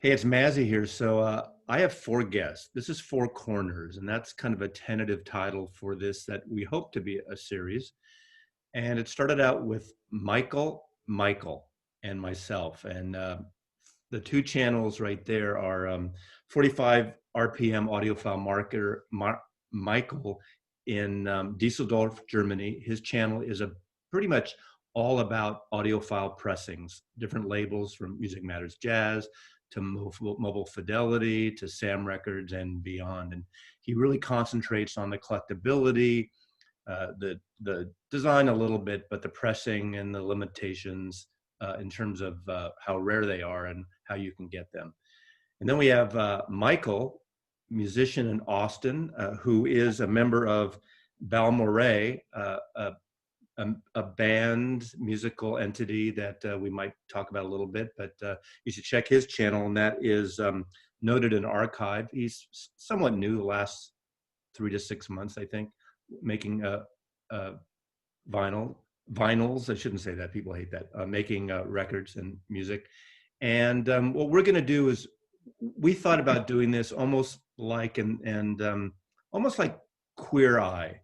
Hey, it's Mazzy here. I have four guests. This is Four Corners, and that's kind of a tentative title for this that we hope to be a series. And it started out with Michael, and myself. And the two channels right there are 45 RPM audiophile Michael in Düsseldorf, Germany. His channel is a pretty much all about audiophile pressings, different labels from Music Matters Jazz to Mobile Fidelity to Sam Records and beyond. And he really concentrates on the collectability, the design a little bit, but the pressing and the limitations in terms of how rare they are and how you can get them. And then we have Michael, musician in Austin, who is a member of Balmoral, a band musical entity that we might talk about a little bit, but you should check his channel, and that is noted in archive. He's somewhat new, the last 3 to 6 months, I think, making vinyls. I shouldn't say that, people hate that, making records and music. And what we're going to do is, we thought about doing this almost like almost like Queer Eye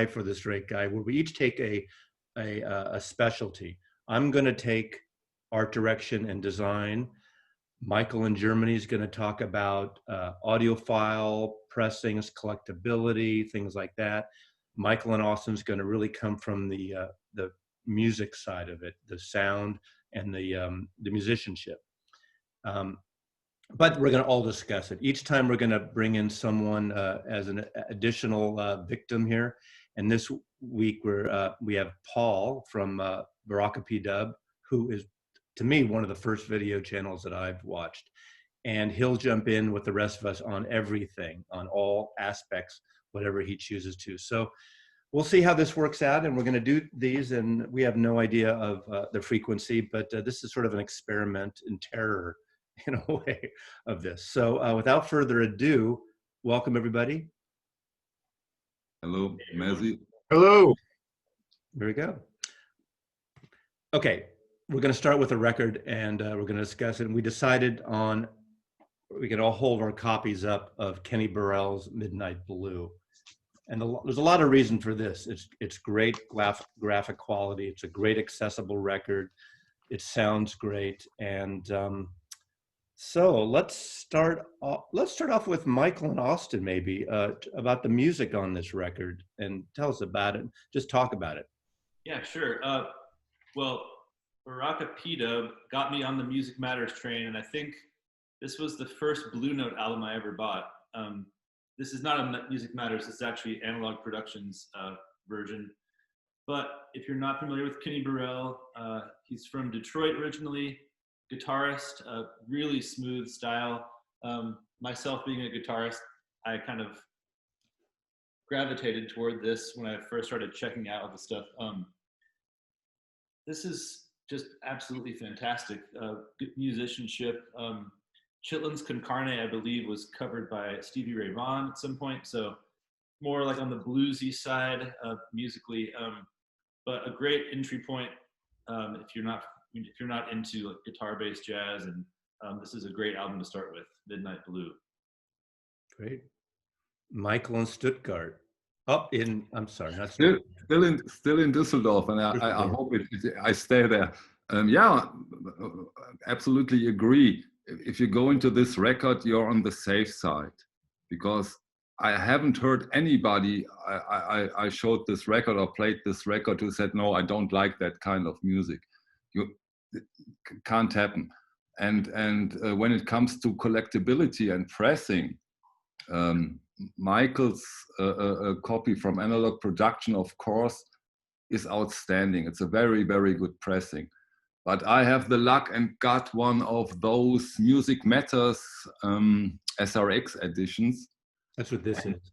for the Straight Guy, where we each take a specialty. I'm going to take art direction and design. Michael in Germany is going to talk about audiophile pressings, collectability, things like that. Michael in Austin is going to really come from the music side of it, the sound and the musicianship. But we're going to all discuss it. Each time we're going to bring in someone as an additional victim here. And this week we have Paul from Baraka P-Dub, who is, to me, one of the first video channels that I've watched. And he'll jump in with the rest of us on everything, on all aspects, whatever he chooses to. So we'll see how this works out, and we're going to do these, and we have no idea of the frequency, but this is sort of an experiment in terror, in a way, of this. So without further ado, welcome everybody. Hello, Mazzy. Hello. There we go. Okay, we're going to start with a record, and we're going to discuss it. And we decided on, we can all hold our copies up of Kenny Burrell's Midnight Blue. And there's a lot of reason for this. It's great graphic quality. It's a great accessible record. It sounds great. And so let's start off with Michael and Austin, maybe, about the music on this record, and tell us about it. Just talk about it. Yeah, sure. Well, Baraka P-Dub got me on the Music Matters train, and I think this was the first Blue Note album I ever bought. This is not a Music Matters, this is actually Analog Productions version. But if you're not familiar with Kenny Burrell, he's from Detroit originally, guitarist, really smooth style. Myself being a guitarist, I kind of gravitated toward this when I first started checking out all the stuff. This is just absolutely fantastic. Good musicianship. Chitlin's Con Carne, I believe, was covered by Stevie Ray Vaughan at some point, so more like on the bluesy side musically, but a great entry point if you're not into like guitar-based jazz, and this is a great album to start with, Midnight Blue. Great. Michael in Stuttgart. I'm sorry, not still in Düsseldorf, and I hope I stay there. Yeah, absolutely agree. If you go into this record, you're on the safe side, because I haven't heard anybody I showed this record or played this record who said, no, I don't like that kind of music. It can't happen. And when it comes to collectability and pressing, Michael's copy from Analog Production, of course, is outstanding. It's a very, very good pressing. But I have the luck and got one of those Music Matters SRX editions. That's what this is.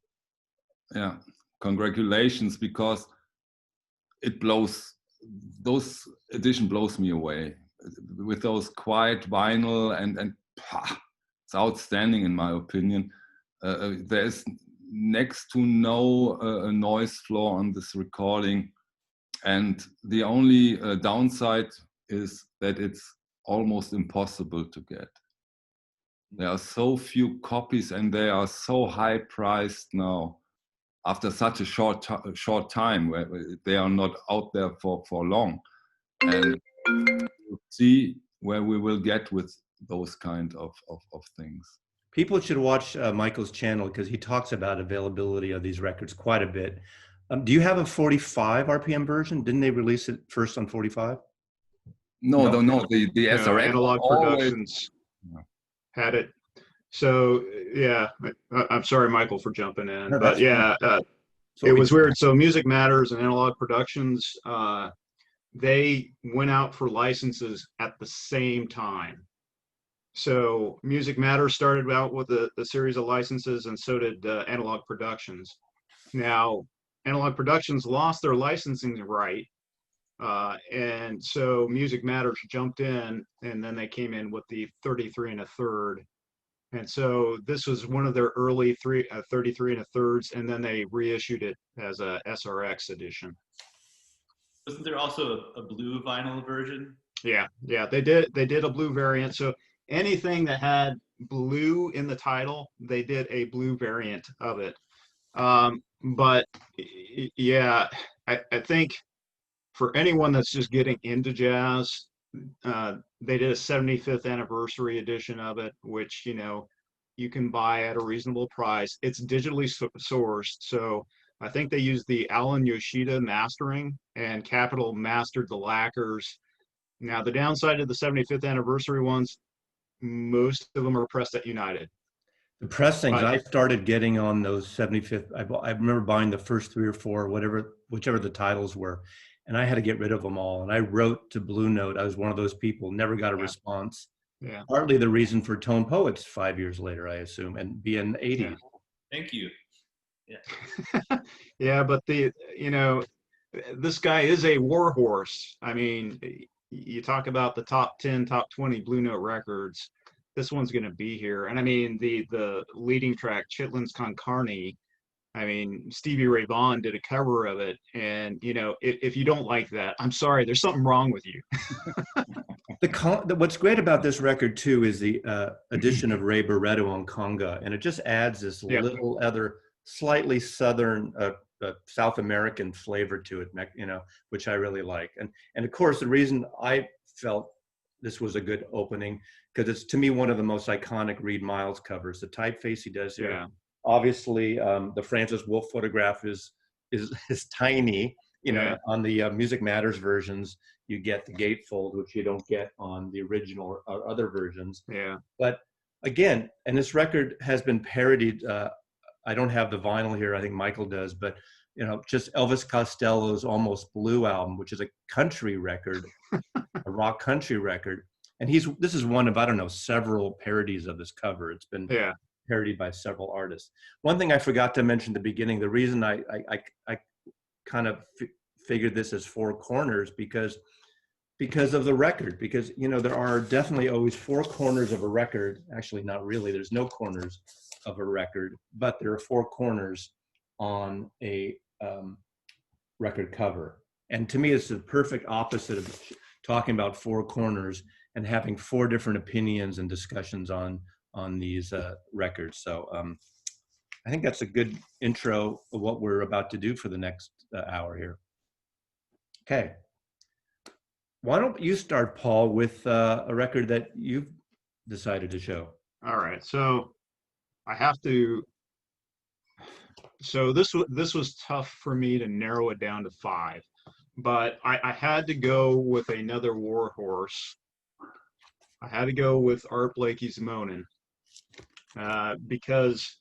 Yeah, congratulations, because it blows, those edition blows me away. With those quiet vinyl and it's outstanding in my opinion. There's next to no noise floor on this recording, and the only downside is that it's almost impossible to get. There are so few copies, and they are so high priced now. After such a short time, where they are not out there for long, and we'll see where we will get with those kind of things. People should watch Michael's channel because he talks about availability of these records quite a bit. Do you have a 45 RPM version? Didn't they release it first on 45? No, the SRX Analog Productions had it. So yeah, I'm sorry, Michael, for jumping in, no, but yeah, it was weird. So Music Matters and Analog Productions, they went out for licenses at the same time. So Music Matters started out with a series of licenses, and so did Analog Productions. Now, Analog Productions lost their licensing right, and so Music Matters jumped in, and then they came in with the 33 1/3. And so this was one of their early 33 1/3, and then they reissued it as a SRX edition. Wasn't there also a blue vinyl version? Yeah, they did a blue variant. So anything that had blue in the title, they did a blue variant of it. But yeah, I think for anyone that's just getting into jazz, they did a 75th anniversary edition of it, which, you know, you can buy at a reasonable price. It's digitally sourced. So I think they used the Alan Yoshida mastering, and Capitol mastered the lacquers. Now, the downside of the 75th anniversary ones, most of them are pressed at United. The pressings, I started getting on those 75th. I remember buying the first 3 or 4, whichever the titles were, and I had to get rid of them all. And I wrote to Blue Note. I was one of those people, never got a response. Yeah. Partly the reason for Tone Poets 5 years later, I assume, and be in the 80s. Yeah. Thank you. Yeah. Yeah, but this guy is a warhorse. I mean, you talk about the top 10, top 20 Blue Note records. This one's going to be here. And I mean, the leading track, Chitlin's Con Carne, I mean, Stevie Ray Vaughan did a cover of it. And, you know, if you don't like that, I'm sorry, there's something wrong with you. What's great about this record, too, is the addition of Ray Barretto on conga. And it just adds this little other slightly Southern, South American flavor to it, you know, which I really like. And of course, the reason I felt this was a good opening, because it's, to me, one of the most iconic Reed Miles covers. The typeface he does here. Yeah. Obviously, the Francis Wolff photograph is tiny. You know, on the Music Matters versions, you get the gatefold, which you don't get on the original or other versions. Yeah. But again, and this record has been parodied. I don't have the vinyl here. I think Michael does, but you know, just Elvis Costello's Almost Blue album, which is a country record, a rock country record. And this is one of, I don't know, several parodies of this cover. It's been parodied by several artists. One thing I forgot to mention at the beginning, the reason I kind of figured this as 4 corners because of the record, because, you know, there are definitely always 4 corners of a record. Actually, not really. There's no corners of a record, but there are 4 corners on a record cover. And to me, it's the perfect opposite of talking about 4 corners and having 4 different opinions and discussions on these records. So I think that's a good intro of what we're about to do for the next hour here. Okay. Why don't you start, Paul, with a record that you've decided to show? All right. So I have to. So this was tough for me to narrow it down to 5, but I had to go with another warhorse. I had to go with Art Blakey's Moanin', because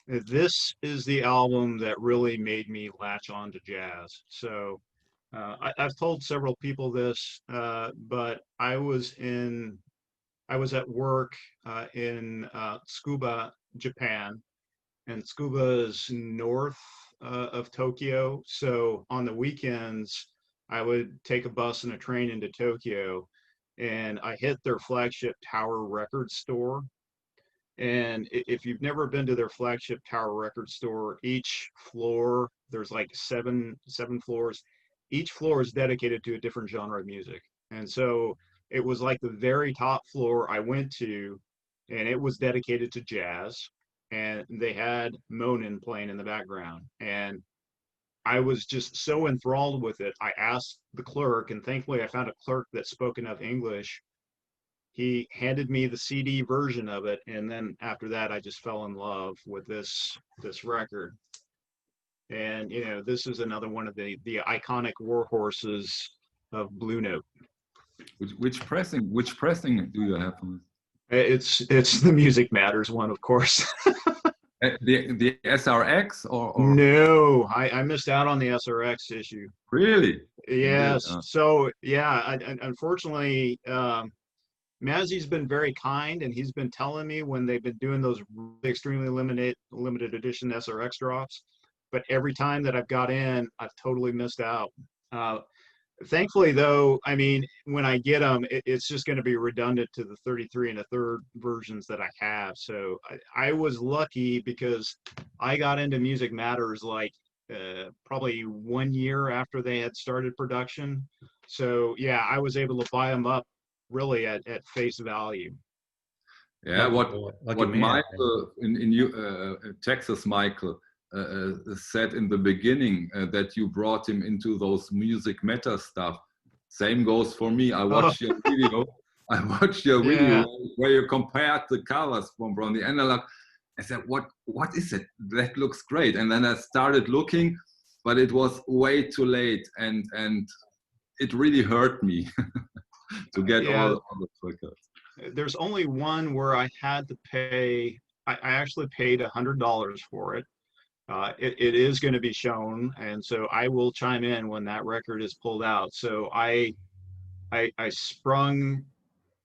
this is the album that really made me latch on to jazz. So I've told several people this, but I was at work in Tsukuba, Japan, and Tsukuba is north of Tokyo. So on the weekends, I would take a bus and a train into Tokyo, and I hit their flagship Tower Record store. And if you've never been to their flagship Tower Record store, each floor, there's like seven floors. Each floor is dedicated to a different genre of music. And so it was like the very top floor I went to, and it was dedicated to jazz, and they had Moanin playing in the background, and I was just so enthralled with it. I asked the clerk, and thankfully I found a clerk that spoke enough English. He handed me the CD version of it, and then after that I just fell in love with this record. And you know, this is another one of the iconic war horses of Blue Note. Which pressing do you have on It's the Music Matters one, of course. it? The SRX or No, I missed out on the SRX issue. Really? Yes. So yeah, unfortunately, Mazzy's been very kind, and he's been telling me when they've been doing those really extremely limited edition SRX drops. But every time that I've got in, I've totally missed out. Thankfully, though, I mean, when I get them, it's just going to be redundant to the 33 1/3 versions that I have. So I was lucky because I got into Music Matters like probably 1 year after they had started production. So yeah, I was able to buy them up really at face value. Yeah, what man. Michael in Texas, Michael said in the beginning that you brought him into those Music Matter stuff. Same goes for me. I watched your video. I watched your video where you compared the colors from the analog. I said, what is it? That looks great. And then I started looking, but it was way too late, and it really hurt me to get all the records. There's only one where I had to pay. I actually paid $100 for it. It is going to be shown, and so I will chime in when that record is pulled out. So I paid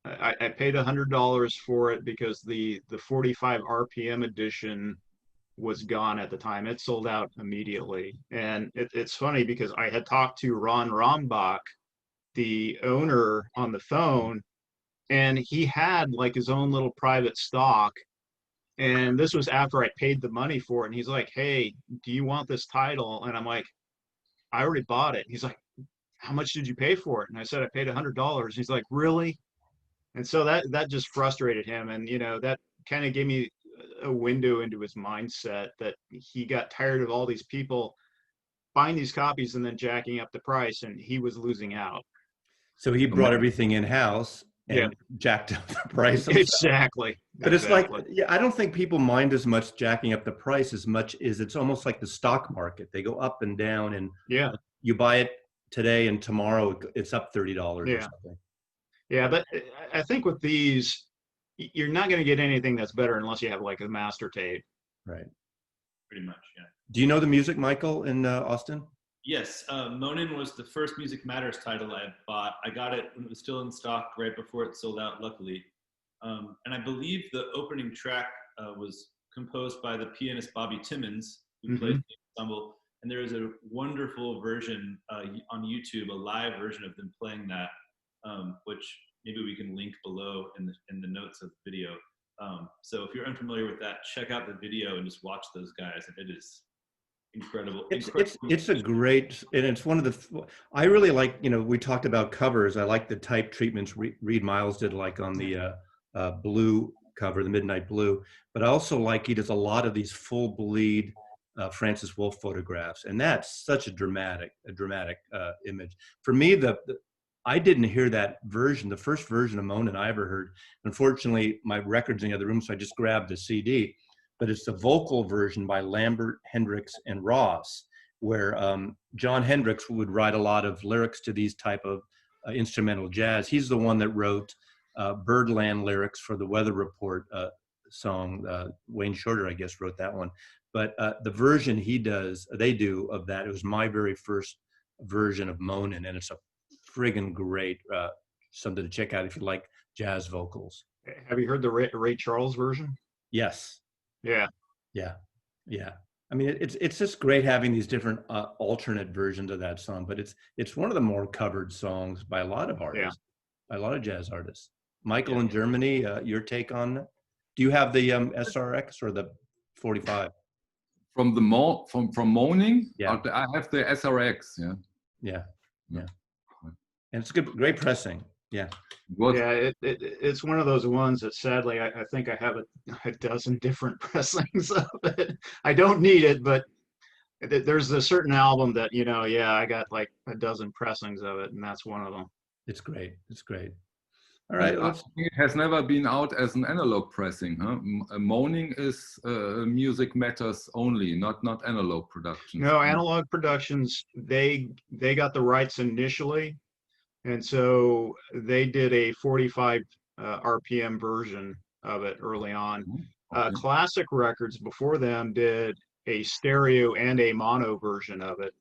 $100 for it because the 45 RPM edition was gone at the time. It sold out immediately. And it's funny because I had talked to Ron Rombach, the owner, on the phone, and he had like his own little private stock. And this was after I paid the money for it. And he's like, hey, do you want this title? And I'm like, I already bought it. He's like, how much did you pay for it? And I said, I paid $100. He's like, really? And so that just frustrated him. And, you know, that kind of gave me a window into his mindset that he got tired of all these people buying these copies and then jacking up the price, and he was losing out. So he brought everything in-house and jacked up the price himself. Exactly. But it's like, I don't think people mind as much jacking up the price as much as it's almost like the stock market. They go up and down, and you buy it today and tomorrow it's up $30 or something. Yeah, but I think with these, you're not going to get anything that's better unless you have like a master tape. Right. Pretty much, yeah. Do you know the music, Michael, in Austin? Yes, Moanin was the first Music Matters title I bought. I got it when it was still in stock right before it sold out, luckily. And I believe the opening track was composed by the pianist Bobby Timmons, who played the ensemble. And there is a wonderful version on YouTube, a live version of them playing that, which maybe we can link below in the notes of the video. So if you're unfamiliar with that, check out the video and just watch those guys. And it is incredible. It's a great, and it's one of the, I really like, you know, we talked about covers. I like the type treatments Reed Miles did, like on the blue cover, the Midnight Blue, but I also like he does a lot of these full bleed Francis Wolff photographs, and that's such a dramatic image. For me, I didn't hear that version, the first version of Moanin I ever heard. Unfortunately, my record's in the other room, so I just grabbed the CD. But it's the vocal version by Lambert, Hendricks, and Ross, where John Hendricks would write a lot of lyrics to these type of instrumental jazz. He's the one that wrote Birdland lyrics for the Weather Report song. Wayne Shorter, I guess, wrote that one. But the version they do of that, it was my very first version of Moanin, and it's a friggin' great, something to check out if you like jazz vocals. Have you heard the Ray Charles version? Yes. Yeah. I mean, it's just great having these different alternate versions of that song, but it's one of the more covered songs by a lot of artists, by a lot of jazz artists. Michael in Germany, your take on it? Do you have the SRX or the 45? From Moanin? Yeah. I have the SRX, Yeah. And it's great pressing. Yeah. Yeah, it's one of those ones that sadly I think I have a dozen different pressings of it. I don't need it, but there's a certain album that, yeah, I got like a dozen pressings of it, and that's one of them. It's great. It's great. All right. It has never been out as an analog pressing, huh? Moanin is Music Matters only, not analog productions. No, Analog Productions, they got the rights initially, and so they did a 45 RPM version of it early on. Okay. Classic Records before them did a stereo and a mono version of it.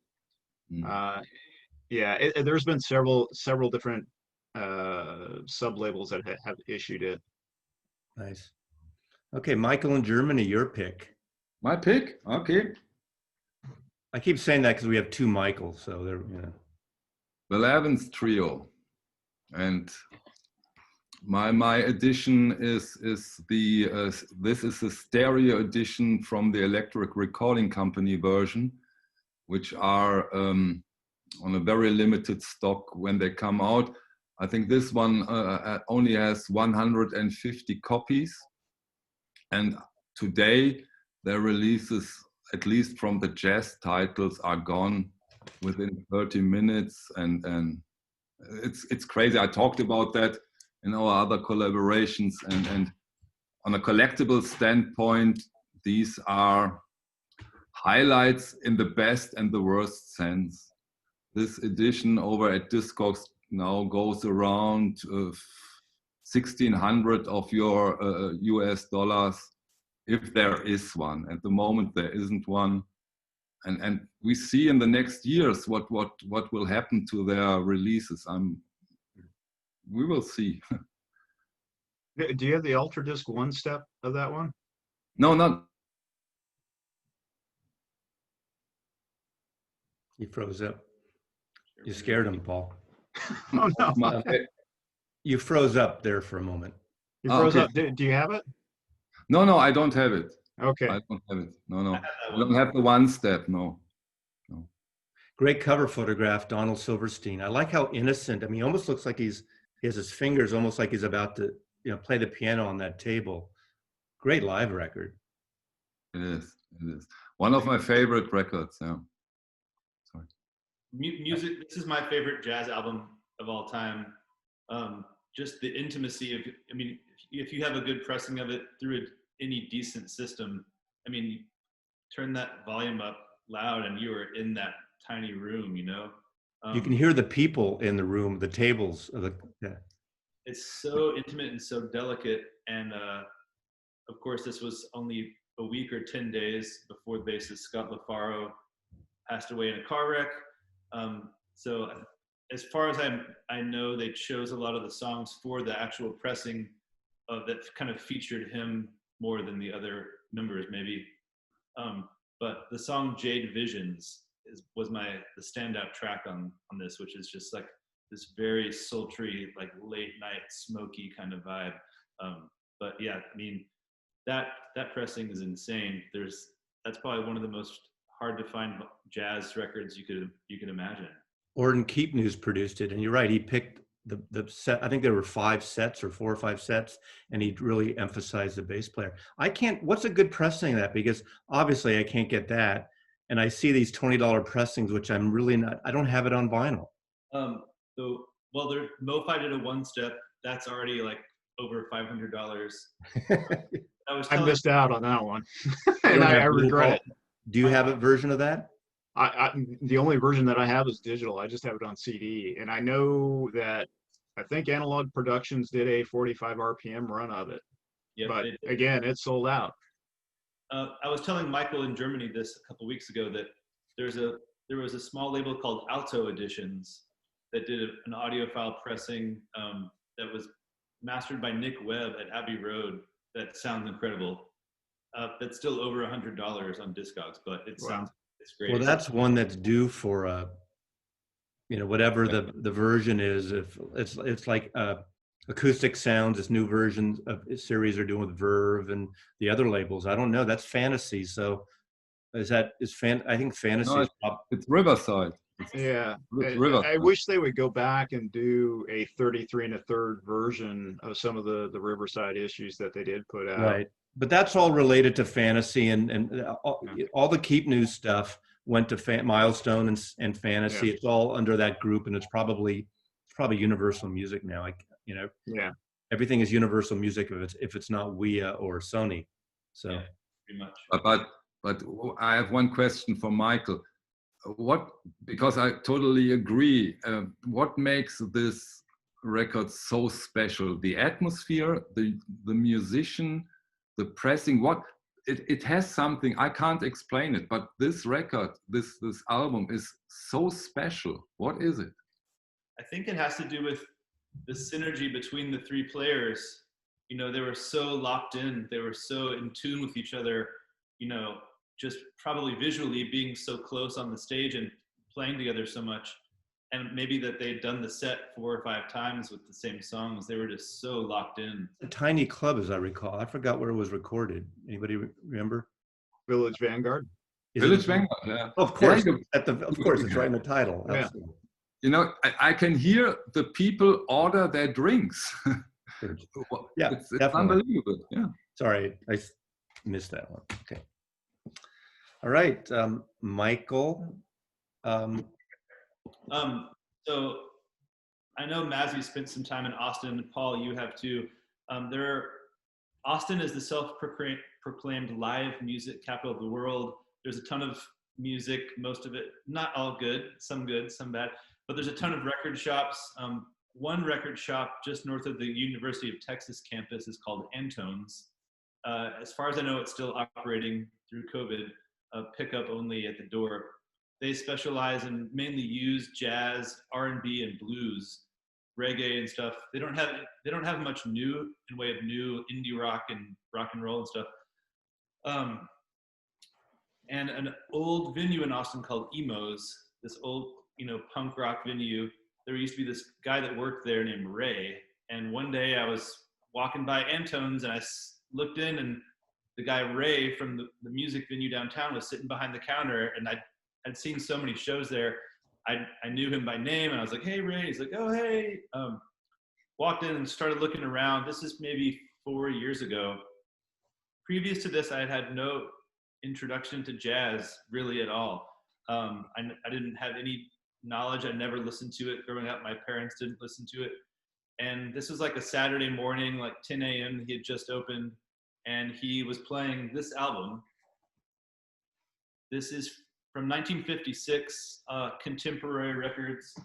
Yeah, there's been several different sub-labels that have issued it. Nice. Okay, Michael in Germany, your pick. My pick? Okay. I keep saying that because we have two Michaels, so they're, The Lavins Trio. And my edition is the this is a stereo edition from the Electric Recording Company version, which are on a very limited stock when they come out. I think this one only has 150 copies, and today their releases, at least from the jazz titles, are gone within 30 minutes, and it's crazy. I talked about that in our other collaborations, and on a collectible standpoint, these are highlights in the best and the worst sense. This edition over at Discogs now goes around 1,600 of your US dollars, if there is one. At the moment, there isn't one. And we see in the next years what will happen to their releases. We will see. Do you have the Ultra Disc 1 step of that one? No, not. He froze up. You scared him, Paul. Oh, no. You froze up there for a moment. You froze okay. up. Do you have it? No, I don't have it. Okay. I don't have it. No. I don't have the one step, no. Great cover photograph, Donald Silverstein. I like how innocent. I mean, he almost looks like he has his fingers almost like he's about to, play the piano on that table. Great live record. It is. One of my favorite records, yeah. Sorry. Music, this is my favorite jazz album of all time. Just the intimacy of, if you have a good pressing of it through any decent system, turn that volume up loud and you are in that tiny room, you can hear the people in the room, the tables. It's so intimate and so delicate. And of course, this was only a week or 10 days before the bassist Scott LaFaro passed away in a car wreck. So as far as I know, they chose a lot of the songs for the actual pressing that kind of featured him more than the other members, maybe. But the song Jade Visions was the standout track on this, which is just like this very sultry, like late night smoky kind of vibe. But yeah, that pressing is insane. That's probably one of the most hard to find jazz records you could imagine. Orton Keepnews produced it, and you're right. He picked the set. I think there were 5 sets or 4 or 5 sets, and he really emphasized the bass player. What's a good pressing of that? Because obviously I can't get that, and I see these $20 pressings, which I'm really not. I don't have it on vinyl. MoFi did a 1-step. That's already like over $500. I missed out on that one, and I regret it. Do you have a version of that? The only version that I have is digital. I just have it on CD, and I know that I think Analog Productions did a 45 RPM run of it. Yep, but again, it's sold out. I was telling Michael in Germany this a couple weeks ago that there was a small label called Alto Editions that did an audiophile pressing that was mastered by Nick Webb at Abbey Road. That sounds incredible. That's still over $100 on Discogs, but it sounds it's great. Well, that's one that's due for whatever the version is. If it's like Acoustic Sounds, this new version of series they're doing with Verve and the other labels. I don't know. That's Fantasy. So I think Fantasy. No, it's Riverside. Yeah, River. I wish they would go back and do a 33 1/3 version of some of the Riverside issues that they did put out. Right, but that's all related to fantasy, and all the Keep News stuff went to Milestone and fantasy. Yeah. It's all under that group, and it's probably Universal Music now. Like, you know, Yeah, everything is Universal Music if it's not WIA or Sony. So, Yeah, pretty much. But I have one question for Michael. Because I totally agree, what makes this record so special? The atmosphere, the musician, the pressing, it has something, I can't explain it, but this record, this album is so special. What is it? I think it has to do with the synergy between the three players. You know, they were so locked in, they were so in tune with each other, you know, just probably visually being so close on the stage and playing together so much. And maybe that they'd done the set 4 or 5 times with the same songs. They were just so locked in. a tiny club, as I recall. I forgot where it was recorded. Anybody remember? Village Vanguard. Village Vanguard, yeah. Of course, Yeah, of course, it's right in the title. Yeah. Absolutely. You know, I can hear the people order their drinks. Yeah, it's definitely. unbelievable. Yeah. Sorry, I missed that one. Okay. All right, Michael. So I know Mazzy spent some time in Austin. Paul, you have too. Austin is the self-proclaimed live music capital of the world. There's a ton of music, most of it not all good, some bad, but there's a ton of record shops. One record shop just north of the University of Texas campus is called Antone's. As far as I know, it's still operating through COVID, pickup only at the door. They specialize in mainly use jazz, R&B, and blues, reggae and stuff. They don't have much new in way of new indie rock and roll and stuff. And an old venue in Austin called Emo's, this old, you know, punk rock venue. There used to be this guy that worked there named Ray. And one day I was walking by Antone's and I looked in, and the guy Ray from the music venue downtown was sitting behind the counter, and I'd seen so many shows there. I knew him by name, and I was like, "Hey, Ray." He's like, "Oh, hey." Walked in and started looking around. This is maybe 4 years ago. Previous to this, I had no introduction to jazz really at all. I didn't have any knowledge. I never listened to it growing up. My parents didn't listen to it. And this was like a Saturday morning, like 10 a.m. He had just opened, and he was playing this album. This is from 1956, Contemporary Records.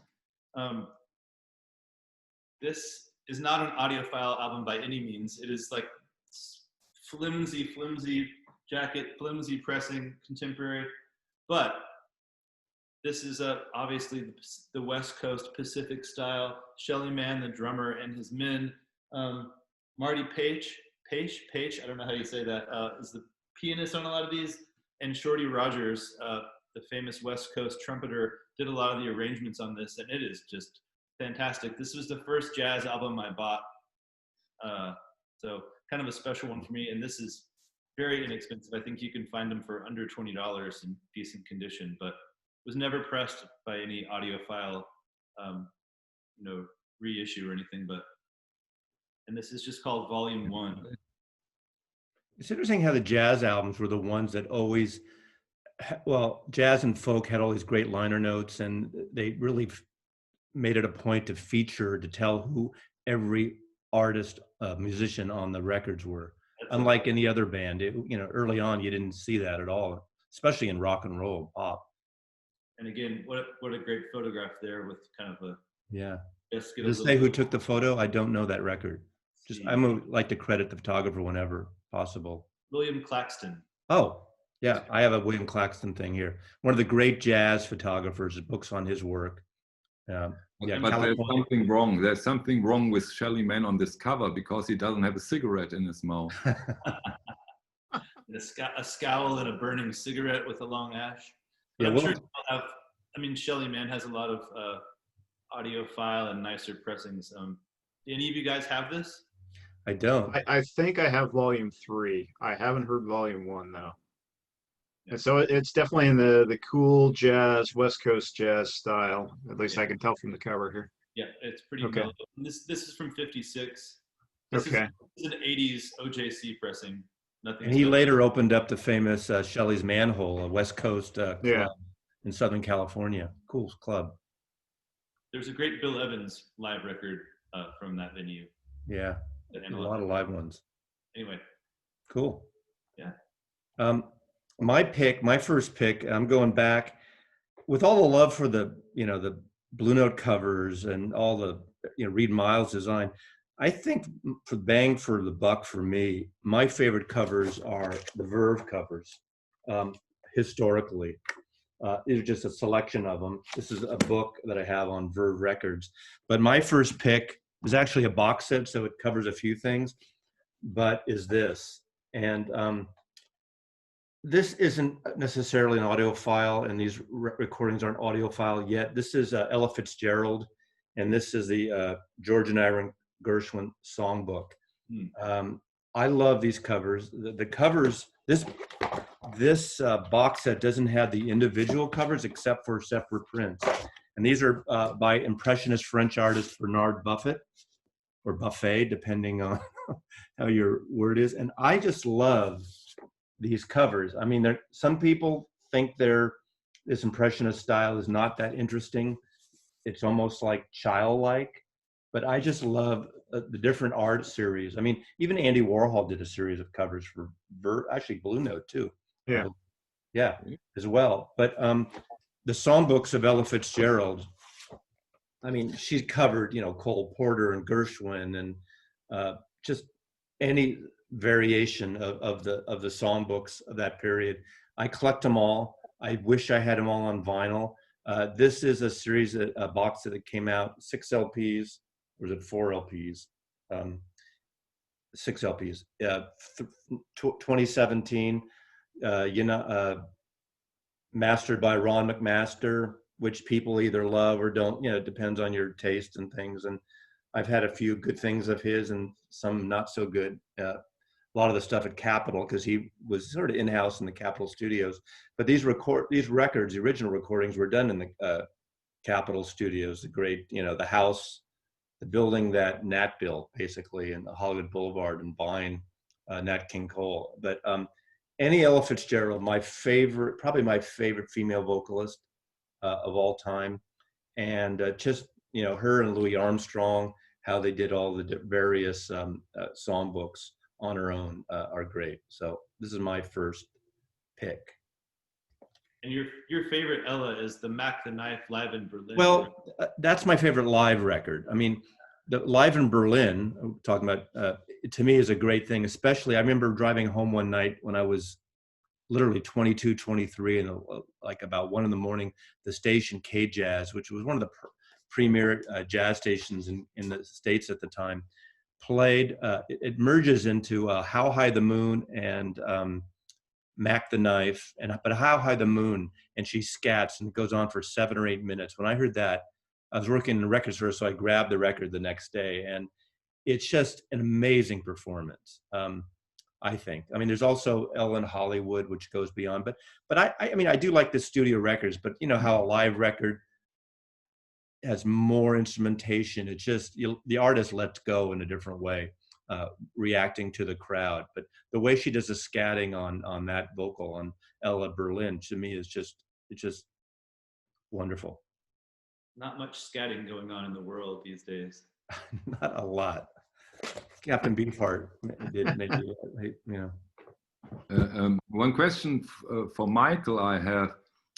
This is not an audiophile album by any means. It is like flimsy jacket, flimsy pressing, contemporary. But this is obviously the West Coast Pacific style. Shelly Manne, the drummer, and his men. Marty Page, I don't know how you say that, is the pianist on a lot of these. And Shorty Rogers, the famous West Coast trumpeter, did a lot of the arrangements on this, and it is just fantastic. This was the first jazz album I bought, so kind of a special one for me. And this is very inexpensive. I think you can find them for under $20 in decent condition, but was never pressed by any audiophile, you know, reissue or anything. And this is just called Volume 1. It's interesting how the jazz albums were the ones that always, well, jazz and folk had all these great liner notes, and they really made it a point to feature, to tell who every artist, musician on the records were. Unlike any other band, you know, early on you didn't see that at all, especially in rock and roll, pop. And again, what a great photograph there with kind of a, yeah. Does it say who took the photo? I don't know that record. Just I would like to credit the photographer whenever possible. William Claxton. Oh, yeah, I have a William Claxton thing here. One of the great jazz photographers, books on his work. But there's something wrong. There's something wrong with Shelly Manne on this cover, because he doesn't have a cigarette in his mouth. A scowl and a burning cigarette with a long ash. But Yeah, I'm sure have, I mean, Shelly Manne has a lot of audiophile and nicer pressings. Do any of you guys have this? I don't. I think I have Volume 3. I haven't heard Volume 1 though. And so it's definitely in the cool jazz, West Coast jazz style. At least I can tell from the cover here. Yeah, it's pretty Okay. mellow. This is from '56. This Okay. is an '80s OJC pressing. Nothing. And he later opened up the famous Shelly's Manhole, a West Coast club Yeah. in Southern California. Cool club. There's a great Bill Evans live record from that venue. Yeah, a lot of live ones. Anyway. Cool. Yeah. My first pick, I'm going back with all the love for the Blue Note covers and all the, Reed Miles design. I think for bang for the buck for me, my favorite covers are the Verve covers, historically. These are just a selection of them. This is a book that I have on Verve Records. But my first pick is actually a box set, so it covers a few things, but is this. And this isn't necessarily an audiophile, and these recordings aren't audiophile yet. This is Ella Fitzgerald, and this is the George and Aaron Gershwin songbook. I love these covers. The covers, this box set doesn't have the individual covers except for separate prints. And these are by Impressionist French artist Bernard Buffet, or Buffet, depending on how your word is. And I just love these covers. I mean, some people think this Impressionist style is not that interesting. It's almost like childlike, but I just love the different art series. I mean, even Andy Warhol did a series of covers for actually Blue Note too. Yeah. Yeah, as well. But the songbooks of Ella Fitzgerald, I mean, she's covered, Cole Porter and Gershwin and just any variation of the songbooks of that period. I collect them all. I wish I had them all on vinyl. This is a series, a box that came out, 6 LPs, or was it 4 LPs? 6 LPs. 2017. Mastered by Ron McMaster, which people either love or don't. It depends on your taste and things. And I've had a few good things of his and some not so good. A lot of the stuff at Capitol, because he was sort of in-house in the Capitol studios. But these records, the original recordings, were done in the Capitol studios. The great, the house, the building that Nat built, basically, in Hollywood Boulevard and Vine, Nat King Cole. But any Ella Fitzgerald, probably my favorite female vocalist of all time. And just, her and Louis Armstrong, how they did all the various songbooks on her own are great. So this is my first pick. And your favorite Ella is the Mac the Knife live in Berlin. Well, that's my favorite live record. I mean, the live in Berlin, I'm talking about, to me is a great thing. Especially, I remember driving home one night when I was literally 22, 23, and like about 1 a.m, the station K-Jazz, which was one of the premier jazz stations in the States at the time, played. It merges into How High the Moon and Mac the Knife, but How High the Moon, and she scats, and it goes on for 7 or 8 minutes. When I heard that, I was working in a record store, so I grabbed the record the next day, and it's just an amazing performance. I think. I mean, there's also Ellen Hollywood, which goes beyond, but I mean, I do like the studio records, but how a live record has more instrumentation. It's just, the artist lets go in a different way, reacting to the crowd. But the way she does the scatting on that vocal on Ella Berlin, to me, it's just wonderful. Not much scatting going on in the world these days. Not a lot. Captain Beefheart did maybe, One question for Michael I have.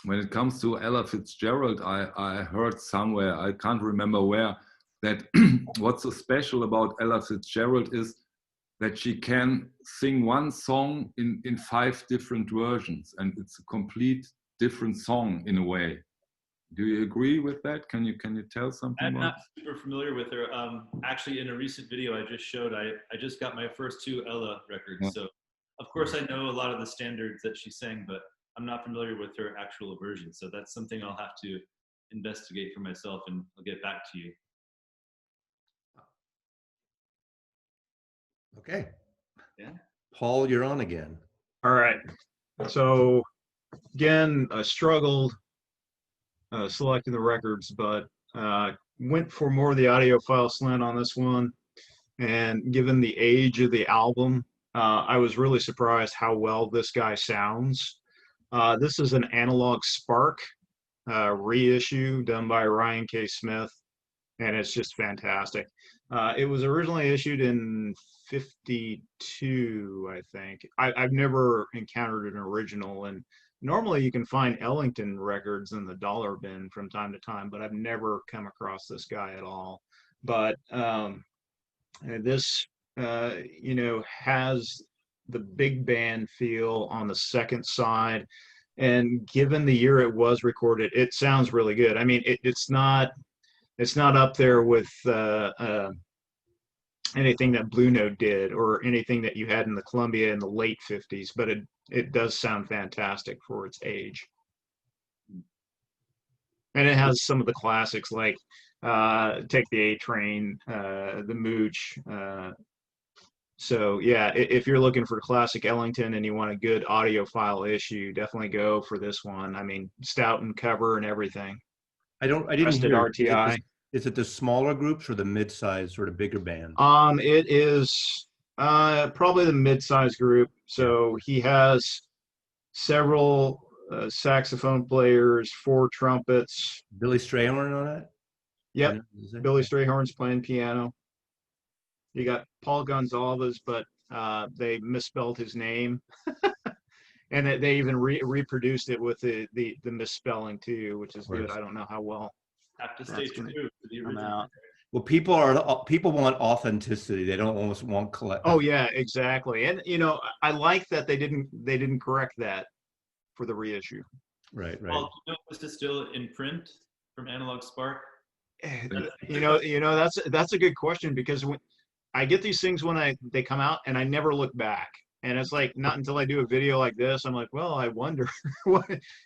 When it comes to Ella Fitzgerald, I heard somewhere, I can't remember where, that what's so special about Ella Fitzgerald is that she can sing one song in 5 different versions, and it's a complete different song in a way. Do you agree with that? Can you tell something? I'm not super familiar with her. Actually, in a recent video I just showed, I just got my first 2 Ella records. Yeah. So of course I know a lot of the standards that she sang, but I'm not familiar with her actual version. So that's something I'll have to investigate for myself, and I'll get back to you. Okay. Yeah. Paul, you're on again. All right. So again, I struggled selecting the records, but went for more of the audiophile slant on this one. And given the age of the album, I was really surprised how well this guy sounds. This is an Analog Spark reissue done by Ryan K. Smith, and it's just fantastic. It was originally issued in '52, I think. I've never encountered an original, and normally you can find Ellington records in the dollar bin from time to time, but I've never come across this guy at all. But this, has the big band feel on the second side. And given the year it was recorded, it sounds really good. I mean, it's not up there with anything that Blue Note did or anything that you had in the Columbia in the late '50s, but it does sound fantastic for its age. And it has some of the classics like Take the A Train, The Mooch. So yeah, if you're looking for classic Ellington and you want a good audiophile issue, definitely go for this one. I mean, stout and cover and everything. I didn't Rusted hear. RTI. Is it the smaller groups or the mid-sized sort of bigger bands? It is probably the mid-sized group. So he has several saxophone players, 4 trumpets. Billy Strayhorn on that? Yep, Billy Strayhorn's playing piano. You got Paul Gonsalves, but they misspelled his name. And they even reproduced it with the misspelling too, which is good. I don't know how well. Have to stay true to the original. Well, people want authenticity. They don't almost want collect. Oh yeah, exactly. And I like that they didn't correct that for the reissue. Right. Well, this is still in print from Analog Spark. That's a good question, because when I get these things when they come out and I never look back. And it's like not until I do a video like this, I'm like, well, I wonder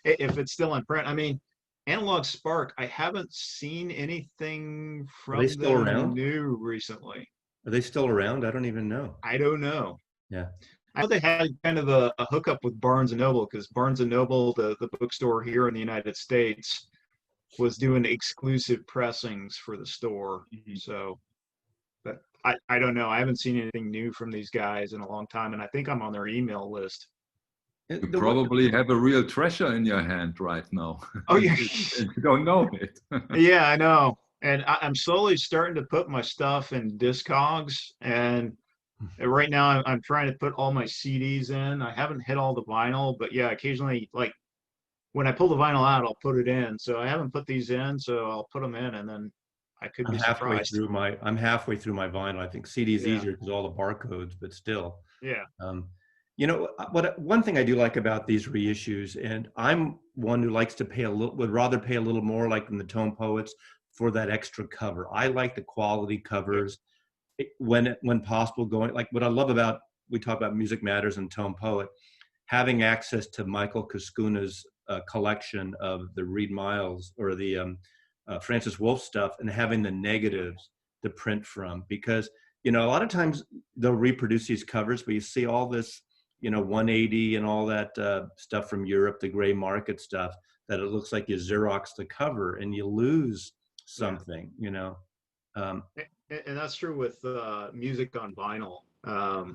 if it's still in print. I mean, Analog Spark, I haven't seen anything from them new recently. Are they still around? I don't even know. I don't know. Yeah. I know they had kind of a hookup with Barnes & Noble, because Barnes & Noble, the bookstore here in the United States, was doing exclusive pressings for the store. Mm-hmm. So, but I don't know. I haven't seen anything new from these guys in a long time, and I think I'm on their email list. You probably have a real treasure in your hand right now. Oh yeah. You don't know it. Yeah, I know. And I'm slowly starting to put my stuff in Discogs, and right now I'm trying to put all my CDs in. I haven't hit all the vinyl, but yeah, occasionally, like when I pull the vinyl out, I'll put it in. So I haven't put these in, so I'll put them in, and then I could be surprised. I'm halfway through my vinyl. I think CD is easier because all the barcodes, but still. Yeah. One thing I do like about these reissues, and I'm one who likes to would rather pay a little more, like in the Tone Poets, for that extra cover. I like the quality covers when possible. Going like what I love about, we talk about Music Matters and Tone Poet, having access to Michael Kaskuna's collection of the Reed Miles or the Francis Wolff stuff, and having the negatives to print from, because a lot of times they'll reproduce these covers, but you see all this 180 and all that stuff from Europe, the gray market stuff, that it looks like you Xerox the cover and you lose something. And that's true with music on vinyl. I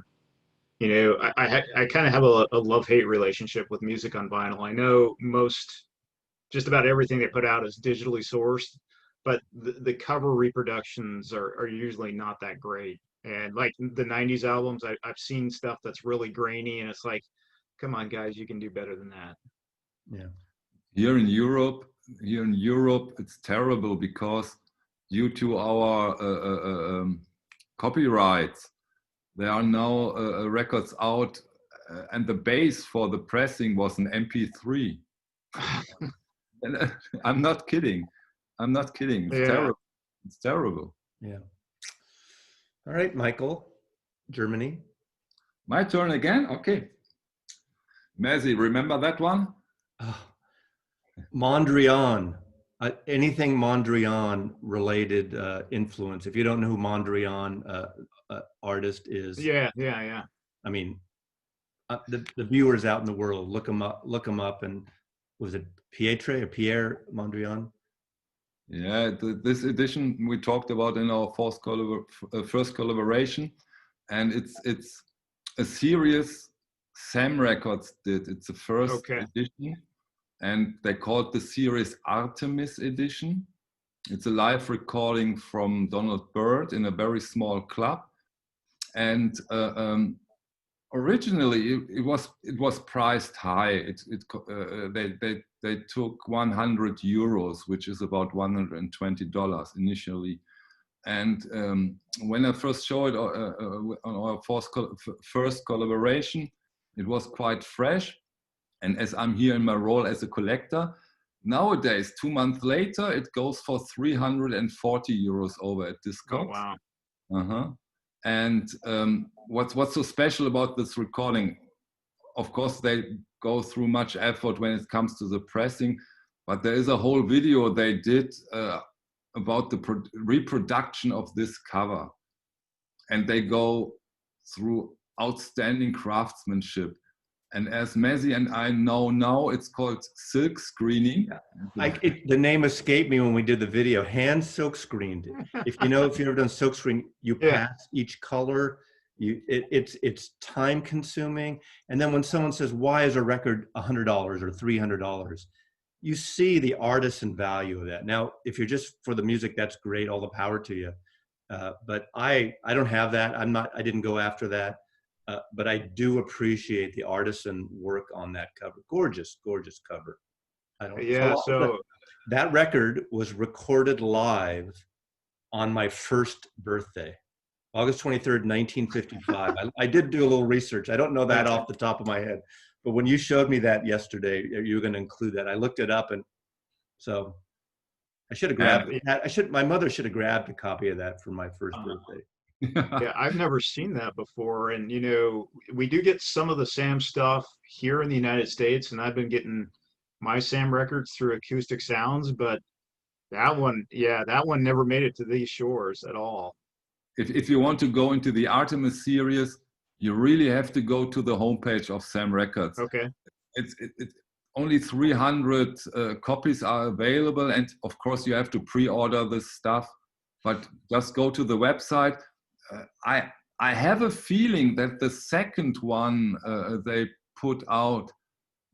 kind of have a love-hate relationship with music on vinyl. I know just about everything they put out is digitally sourced, but the cover reproductions are usually not that great. And like the 90s albums, I've seen stuff that's really grainy, and it's like, come on guys, you can do better than that. Yeah. Here in Europe, it's terrible, because due to our copyrights, there are now records out, and the base for the pressing was an MP3. And I'm not kidding. It's terrible. It's terrible. Yeah. All right, Michael, Germany. My turn again? Okay. Mazzy, remember that one? Mondrian. Anything Mondrian related influence. If you don't know who Mondrian artist is. Yeah. I mean, the viewers out in the world, look them up. And was it Pierre Mondrian? Yeah, this edition we talked about in our first collaboration, and it's a series Sam Records did. It's the first edition, and they called the series Artemis Edition. It's a live recording from Donald Byrd in a very small club, and originally it was priced high. They took 100 euros, which is about $120 initially. And when I first showed it on our first collaboration, it was quite fresh. And as I'm here in my role as a collector, nowadays, 2 months later, it goes for 340 euros over at Discogs. Oh, wow. And what's so special about this recording? Of course, they go through much effort when it comes to the pressing, but there is a whole video they did about the reproduction of this cover. And they go through outstanding craftsmanship. And as Mazzy and I know now, it's called silk screening. The name escaped me when we did the video. Hand silk screened. If you've ever done silk screen, you pass each color. It's time consuming. And then when someone says, "Why is a record $100 or $300?" you see the artisan value of that. Now, if you're just for the music, that's great. All the power to you. But I don't have that. I didn't go after that. But I do appreciate the artisan work on that cover. Gorgeous, gorgeous cover. So that record was recorded live on my first birthday, August 23rd, 1955. I did do a little research. I don't know that off the top of my head, but when you showed me that yesterday, you were going to include that. I looked it up, and so I should have grabbed that. My mother should have grabbed a copy of that for my first birthday. Yeah, I've never seen that before. And, we do get some of the Sam stuff here in the United States, and I've been getting my Sam records through Acoustic Sounds, but that one never made it to these shores at all. If you want to go into the Artemis series, you really have to go to the homepage of Sam Records. Okay. It's only 300 copies are available, and of course you have to pre-order this stuff, but just go to the website. I have a feeling that the second one they put out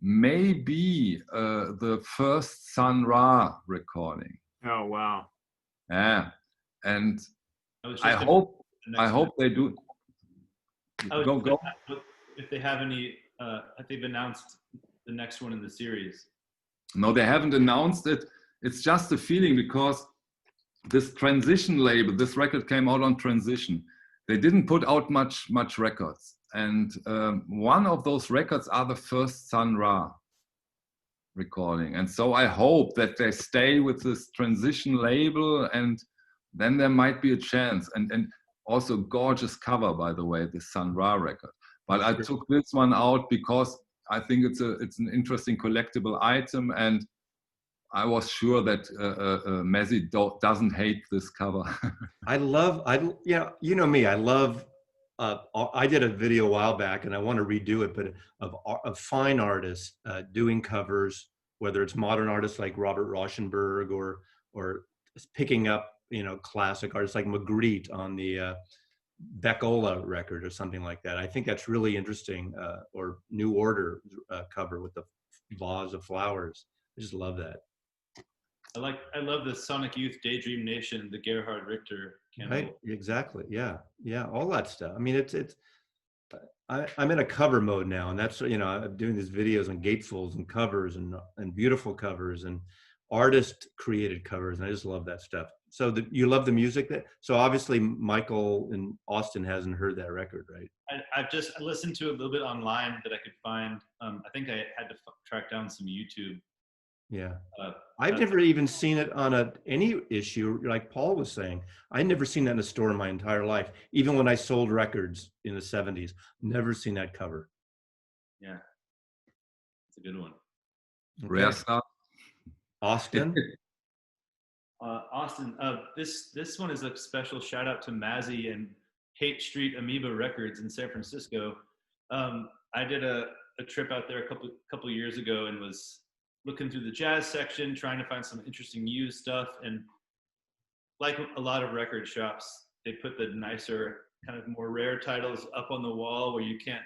may be the first Sun Ra recording. Oh, wow. Yeah, and I hope they do. Go. If they have any, if they've announced the next one in the series. No, they haven't announced it. It's just a feeling, because this Transition label, this record came out on Transition. They didn't put out much records. And one of those records are the first Sun Ra recording. And so I hope that they stay with this Transition label, and then there might be a chance. And also gorgeous cover, by the way, the Sun Ra record. But I took this one out because I think it's an interesting collectible item, and I was sure that Mazzy doesn't hate this cover. You know me, I love, I did a video a while back, and I want to redo it, but of fine artists doing covers, whether it's modern artists like Robert Rauschenberg or picking up, classic artists like Magritte on the Beckola record or something like that. I think that's really interesting, or New Order cover with the vase of flowers. I just love that. I love the Sonic Youth Daydream Nation, the Gerhard Richter candle. Right, exactly. Yeah, all that stuff. I mean, I'm in a cover mode now, and that's, I'm doing these videos on gatefolds and covers and beautiful covers and artist created covers, and I just love that stuff. So you love the music so obviously Michael in Austin hasn't heard that record, right? I've just listened to it a little bit online that I could find. I think I had to track down some YouTube. Yeah. I've never even seen it on any issue, like Paul was saying. I'd never seen that in a store in my entire life. Even when I sold records in the 70s, never seen that cover. Yeah. It's a good one. Okay. Rare stuff. Austin? Austin, this one is a special shout out to Mazzy and Hate Street Amoeba Records in San Francisco. I did a trip out there a couple years ago and was looking through the jazz section, trying to find some interesting used stuff. And like a lot of record shops, they put the nicer, kind of more rare titles up on the wall where you can't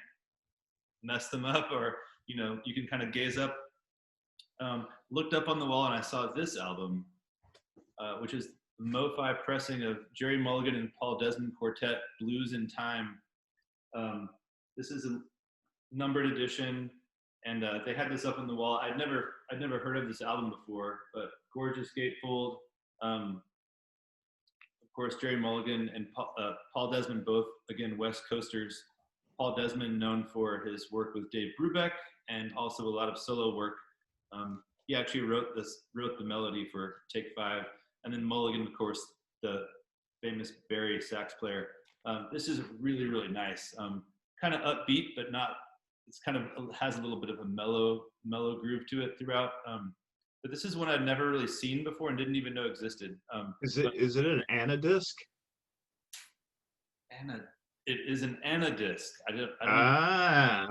mess them up, or you can kind of gaze up. Looked up on the wall and I saw this album, which is the Mo-Fi pressing of Jerry Mulligan and Paul Desmond Quartet, Blues in Time. This is a numbered edition, and they had this up on the wall. I'd never heard of this album before, but gorgeous gatefold. Of course, Jerry Mulligan and Paul Desmond, both again West Coasters. Paul Desmond known for his work with Dave Brubeck and also a lot of solo work. He actually wrote the melody for Take 5, and then Mulligan, of course, the famous Barry sax player. This is really, really nice. Kind of upbeat, but not. It's kind of has a little bit of a mellow groove to it throughout. But this is one I'd never really seen before and didn't even know existed. Is it an Anadisc? It is an Anadisc.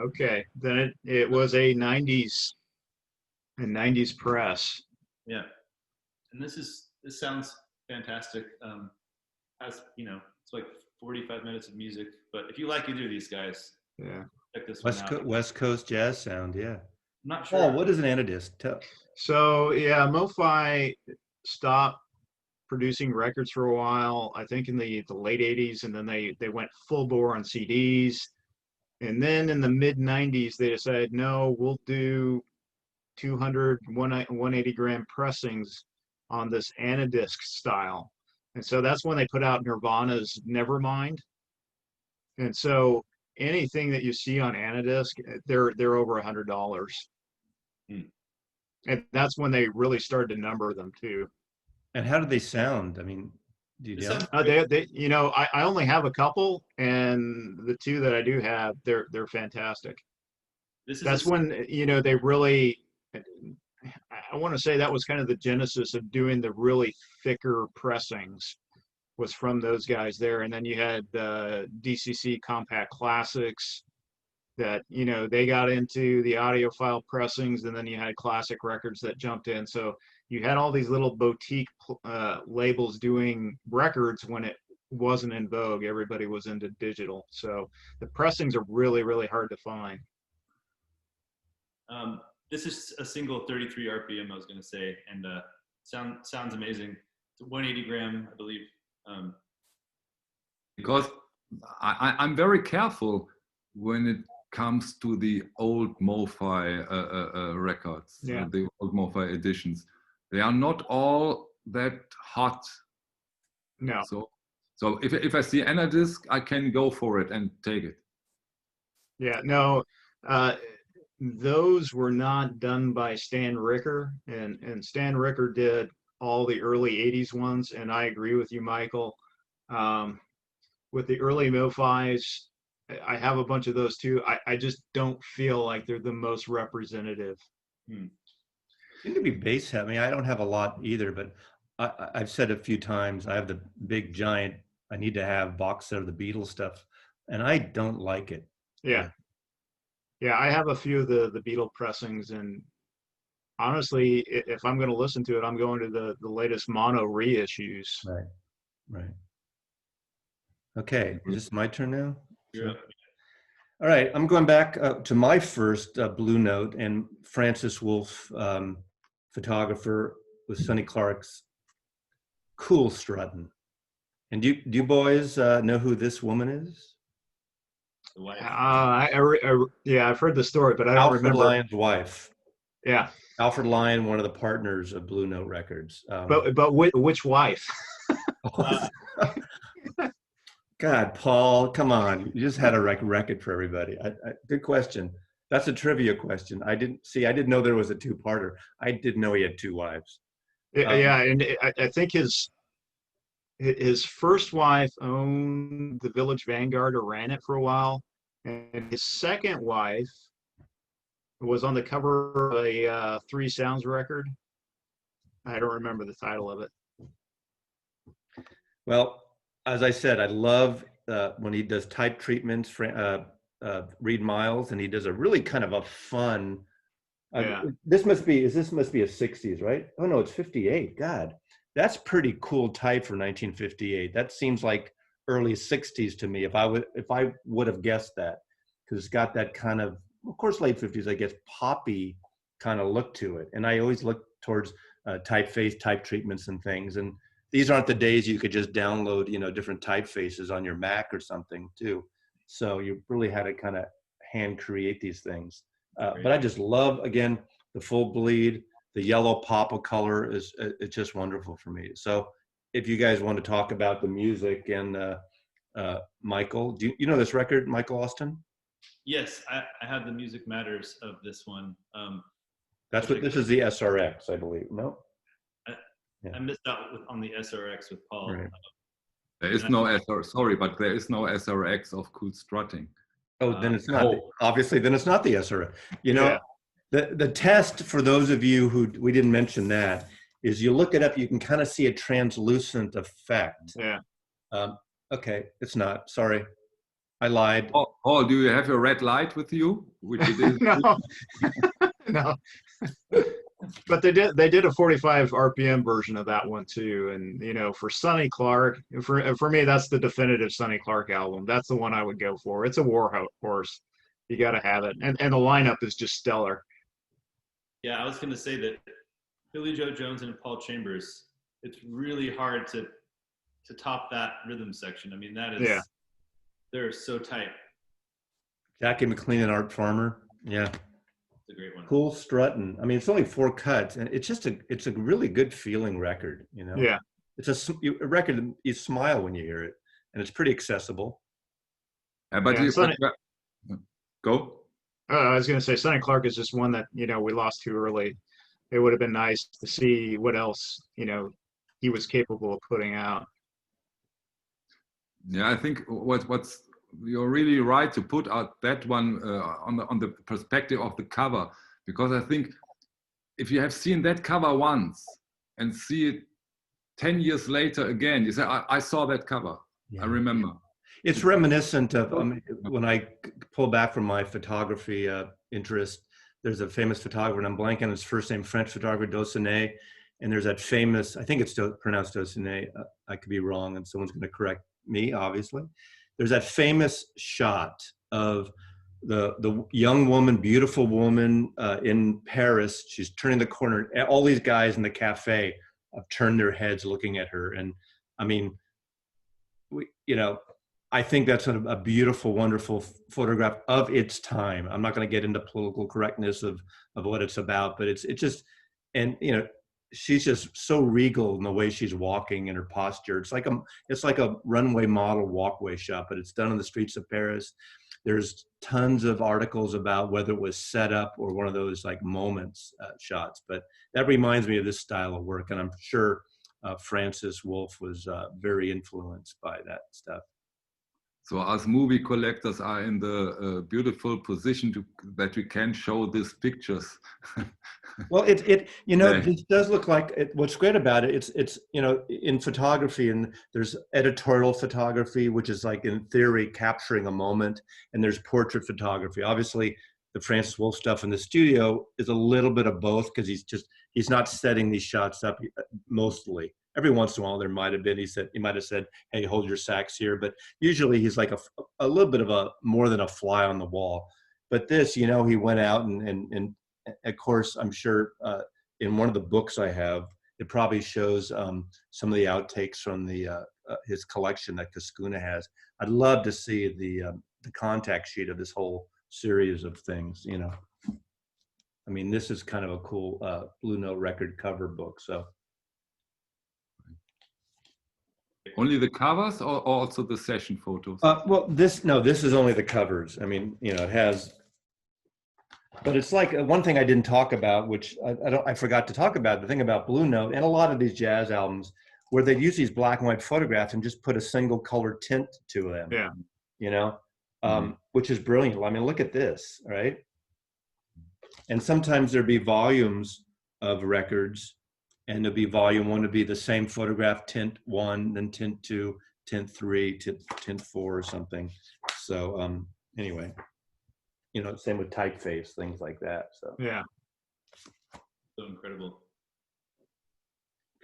Okay. Then it was a 90s press. Yeah, and this sounds fantastic. Has it's like 45 minutes of music, but if you like either of these guys, yeah, check this one out. West Coast jazz sound, yeah. I'm not sure. Oh, what is an Anadisc? So yeah, Mo-Fi stopped producing records for a while, I think in the late 80s, and then they went full bore on CDs. And then in the mid 90s, they decided, no, we'll do 200, 180 gram pressings on this Anadisc style. And so that's when they put out Nirvana's Nevermind. And so anything that you see on Anadisc, they're over $100. And that's when they really started to number them too. And how do they sound? I mean, do you know? I only have a couple, and the two that I do have, they're fantastic. That's when they really. I want to say that was kind of the genesis of doing the really thicker pressings, was from those guys there. And then you had DCC Compact Classics that, they got into the audiophile pressings, and then you had Classic Records that jumped in. So you had all these little boutique labels doing records when it wasn't in vogue. Everybody was into digital. So the pressings are really, really hard to find. This is a single 33 RPM, I was going to say, and sounds amazing. It's a 180 gram, I believe. Because I'm very careful when it comes to the old Mo-Fi records, the old Mo-Fi editions. They are not all that hot. No. So if I see Anadisc, I can go for it and take it. Yeah, no. Those were not done by Stan Ricker, and Stan Ricker did all the early 80s ones, and I agree with you, Michael. With the early Mo-Fis, I have a bunch of those too. I just don't feel like they're the most representative. Seem to be bass heavy. I don't have a lot either, but I've said a few times, I have the big giant, I need to have box set of the Beatles stuff, and I don't like it. Yeah, I have a few of the Beatle pressings, and honestly, if I'm going to listen to it, I'm going to the latest mono reissues. Right. Okay, is this my turn now? Yeah. All right, I'm going back to my first Blue Note, and Francis Wolff, photographer, with Sonny Clark's Cool Struttin. And do you boys know who this woman is? I've heard the story, but I don't Alfred remember. Lyon's wife. Yeah. Alfred Lyon, one of the partners of Blue Note Records. But which wife? God, Paul, come on! You just had a record for everybody. Good question. That's a trivia question. I didn't know there was a two-parter. I didn't know he had two wives. And I think his first wife owned the Village Vanguard or ran it for a while, and his second wife was on the cover of a Three Sounds record. I don't remember the title of it. Well, as I said, I love when he does type treatments. Reed Miles, and he does a really kind of a fun. Yeah. This must be a 60s, right? Oh no, it's 58. God, that's pretty cool type for 1958. That seems like early 60s to me. If I would have guessed that, because it's got that kind of course, late 50s, I guess, poppy kind of look to it. And I always look towards typeface, type treatments, and things. And these aren't the days you could just download, different typefaces on your Mac or something too. So you really had to kind of hand create these things. But I just love, again, the full bleed, the yellow pop of color it's just wonderful for me. So if you guys want to talk about the music and Michael, do you know this record, Michael Austin? Yes, I have the Music Matters of this one. This is the SRX, I believe. No? I missed out on the SRX with Paul. Right. There is no SR, sorry, but there is no SRX of Cool Strutting. Oh, then it's not. Obviously, then it's not the SRX. The test for those of you who we didn't mention that is you look it up. You can kind of see a translucent effect. Yeah. Okay, it's not. Sorry, I lied. Oh, do you have your red light with you? Which it is. No. No. But they did a 45 RPM version of that one too, and for Sonny Clark, for me that's the definitive Sonny Clark album. That's the one I would go for. It's a war horse. You got to have it, and the lineup is just stellar. Yeah, I was going to say that Billy Joe Jones and Paul Chambers. It's really hard to top that rhythm section. I mean, that is they're so tight. Jackie McLean and Art Farmer. Yeah. A great one. Cool Struttin. I mean, it's only 4 cuts, and it's a really good feeling record. Yeah. It's a record you smile when you hear it, and it's pretty accessible. But go. I was going to say Sonny Clark is just one that we lost too early. It would have been nice to see what else he was capable of putting out. Yeah, I think what's you're really right to put out that one on the perspective of the cover, because I think if you have seen that cover once and see it 10 years later again, you say, I saw that cover. Yeah. I remember. It's reminiscent of when I pull back from my photography interest. There's a famous photographer, and I'm blanking on his first name, French photographer Dossenet, and there's that famous, I think it's pronounced Dossenet, I could be wrong, and someone's going to correct me, obviously. There's that famous shot of the young woman, beautiful woman in Paris. She's turning the corner. All these guys in the cafe have turned their heads looking at her. And I mean, I think that's a beautiful, wonderful photograph of its time. I'm not going to get into political correctness of what it's about, but it's just, and she's just so regal in the way she's walking and her posture. It's like a runway model walkway shot, but it's done on the streets of Paris. There's tons of articles about whether it was set up or one of those like moments shots, but that reminds me of this style of work. And I'm sure Francis Wolff was very influenced by that stuff. So us movie collectors are in the beautiful position that we can show these pictures. Well, this does look like what's great about it. It's in photography, and there's editorial photography, which is like in theory capturing a moment, and there's portrait photography. Obviously, the Francis Wolff stuff in the studio is a little bit of both, because he's not setting these shots up mostly. Every once in a while, there might have been, he might have said, hey, hold your sax here. But usually he's like a little bit of more than a fly on the wall. But this, he went out and of course, I'm sure in one of the books I have, it probably shows some of the outtakes from his collection that Cascuna has. I'd love to see the contact sheet of this whole series of things, I mean, this is kind of a cool Blue Note record cover book, so. Only the covers or also the session photos? Well, this is only the covers. I mean, it has, but it's like one thing I didn't talk about, which I forgot to talk about, the thing about Blue Note and a lot of these jazz albums where they use these black and white photographs and just put a single color tint to them. Yeah. Which is brilliant. I mean, look at this, right? And sometimes there'd be volumes of records, and there'll be volume 1 to be the same photograph, tint 1, then tint 2, tint 3, tint 4 or something. So anyway, you know, same with typeface, things like that. So Yeah. So incredible.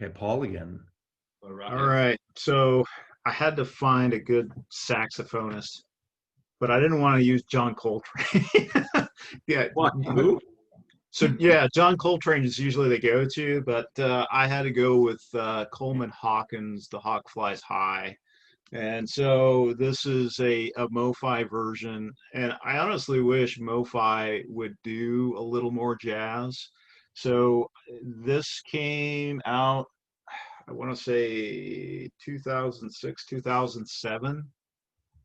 okay, Paul again. All right. So I had to find a good saxophonist, but I didn't want to use John Coltrane. Yeah. What? Who? So yeah, John Coltrane is usually the go-to, but I had to go with Coleman Hawkins, The Hawk Flies High. And so this is a MoFi version, and I honestly wish MoFi would do a little more jazz. So this came out, I want to say 2006, 2007.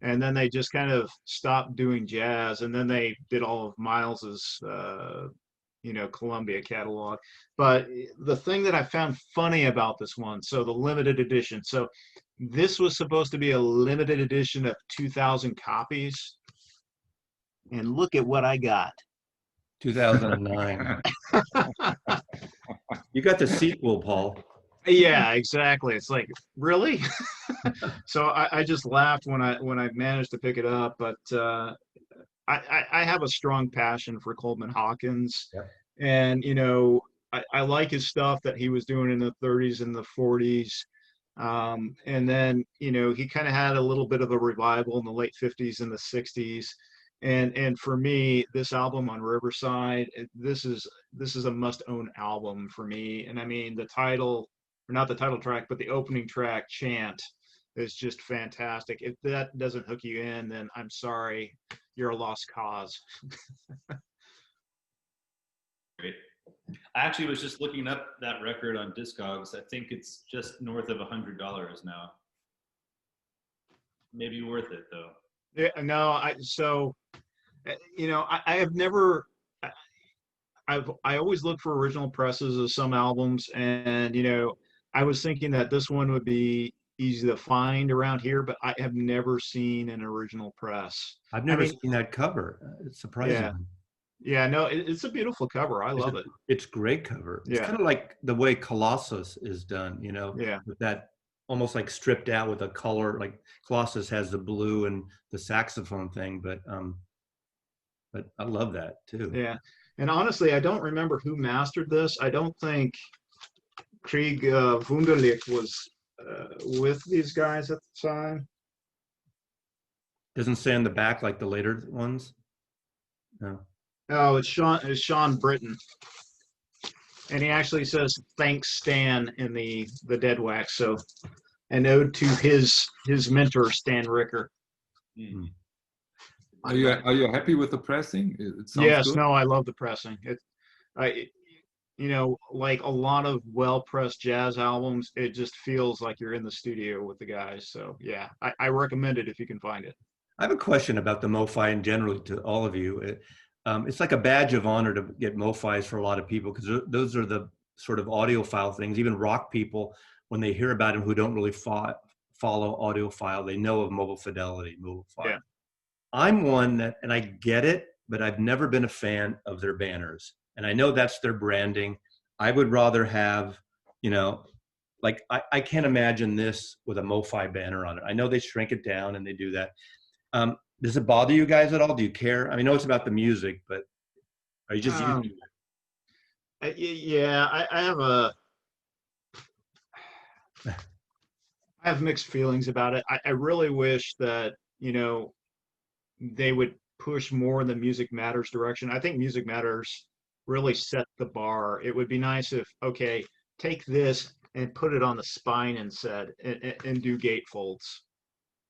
And then they just kind of stopped doing jazz, and then they did all of Miles's Columbia catalog. But the thing that I found funny about this one, so the limited edition, so this was supposed to be a limited edition of 2,000 copies, and look at what I got. 2009. You got the sequel, Paul. Yeah, exactly. It's like, really? So I just laughed when I managed to pick it up, but I have a strong passion for Coleman Hawkins. Yep. And I like his stuff that he was doing in the 30s and the 40s. And then he kind of had a little bit of a revival in the late 50s and the 60s. And for me, this album on Riverside, this is a must-own album for me. And I mean, the title, or not the title track, but the opening track, Chant, is just fantastic. If that doesn't hook you in, then I'm sorry, you're a lost cause. Great. I actually was just looking up that record on Discogs. I think it's just north of $100 now. Maybe worth it though. Yeah, no, I have never. I always look for original presses of some albums, and I was thinking that this one would be easy to find around here, but I have never seen an original press. I've never seen that cover. It's surprising. Yeah, no, it's a beautiful cover. I love it. It's great cover. It's kind of like the way Colossus is done, with that almost like stripped out with a color. Like Colossus has the blue and the saxophone thing, but I love that too. Yeah, and honestly, I don't remember who mastered this. I don't think Krieg Wunderlich was with these guys at the time. Doesn't say on the back like the later ones. No. Oh, it's Sean Britton, and he actually says "Thanks, Stan" in the Dead Wax. So, an ode to his mentor, Stan Ricker. Mm. Are you happy with the pressing? Yes, good? no, I love the pressing. Like a lot of well-pressed jazz albums, it just feels like you're in the studio with the guys. So yeah, I recommend it if you can find it. I have a question about the MoFi and generally to all of you. It's like a badge of honor to get MoFis for a lot of people, because those are the sort of audiophile things. Even rock people, when they hear about them who don't really follow audiophile, they know of Mobile Fidelity, MoFi. Yeah. I'm one that, and I get it, but I've never been a fan of their banners. And I know that's their branding. I would rather have, like I can't imagine this with a MoFi banner on it. I know they shrink it down and they do that. Does it bother you guys at all? Do you care? I mean, I know it's about the music, but are you just using it? Yeah, I have mixed feelings about it. I really wish that, they would push more in the Music Matters direction. I think Music Matters really set the bar. It would be nice if, okay, take this and put it on the spine instead and do gatefolds.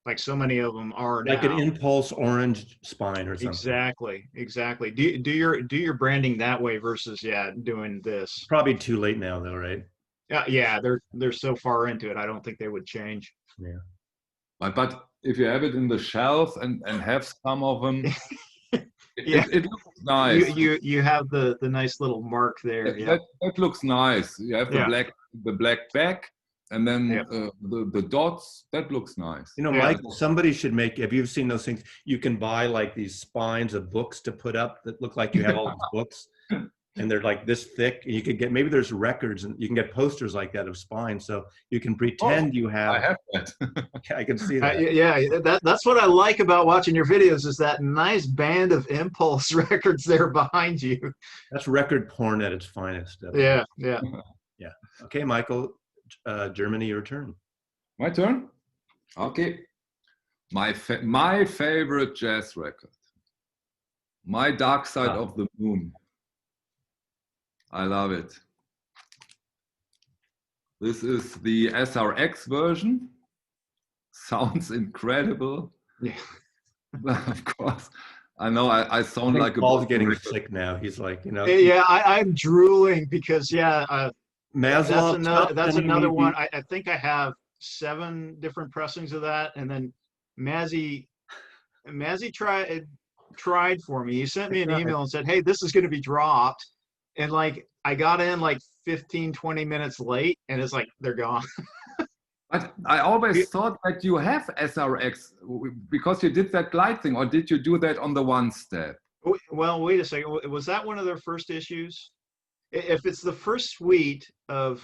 Like so many of them are now. Like an Impulse orange spine or something. Exactly. Do your branding that way versus doing this. Probably too late now though, right? Yeah, they're so far into it. I don't think they would change. Yeah. But if you have it in the shelf and have some of them, it looks nice. You have the nice little mark there. That looks nice. You have the black back. And then the dots, that looks nice. Michael, somebody should make, if you've seen those things, you can buy like these spines of books to put up that look like you have all these books. and they're like this thick. And you could get, maybe there's records, and you can get posters like that of Spine, so you can pretend you have. I have that. I can see that. Yeah, that's what I like about watching your videos, is that nice band of Impulse records there behind you. That's record porn at its finest. Definitely. Yeah. Okay, Michael, Germany, your turn. My turn? Okay. My favorite jazz record. My Dark Side of the Moon. I love it. This is the SRX version. Sounds incredible. Yeah. Of course. I know I sound like Paul's getting sick now. He's like, Yeah, I'm drooling because Maslov, that's another one. I think I have 7 different pressings of that, and then Mazzy tried for me. He sent me an email and said, hey, this is going to be dropped, and like I got in like 15-20 minutes late, and it's like they're gone. But I always thought that you have SRX because you did that glide thing, or did you do that on the one step? Well, wait a second. Was that one of their first issues? If it's the first suite of,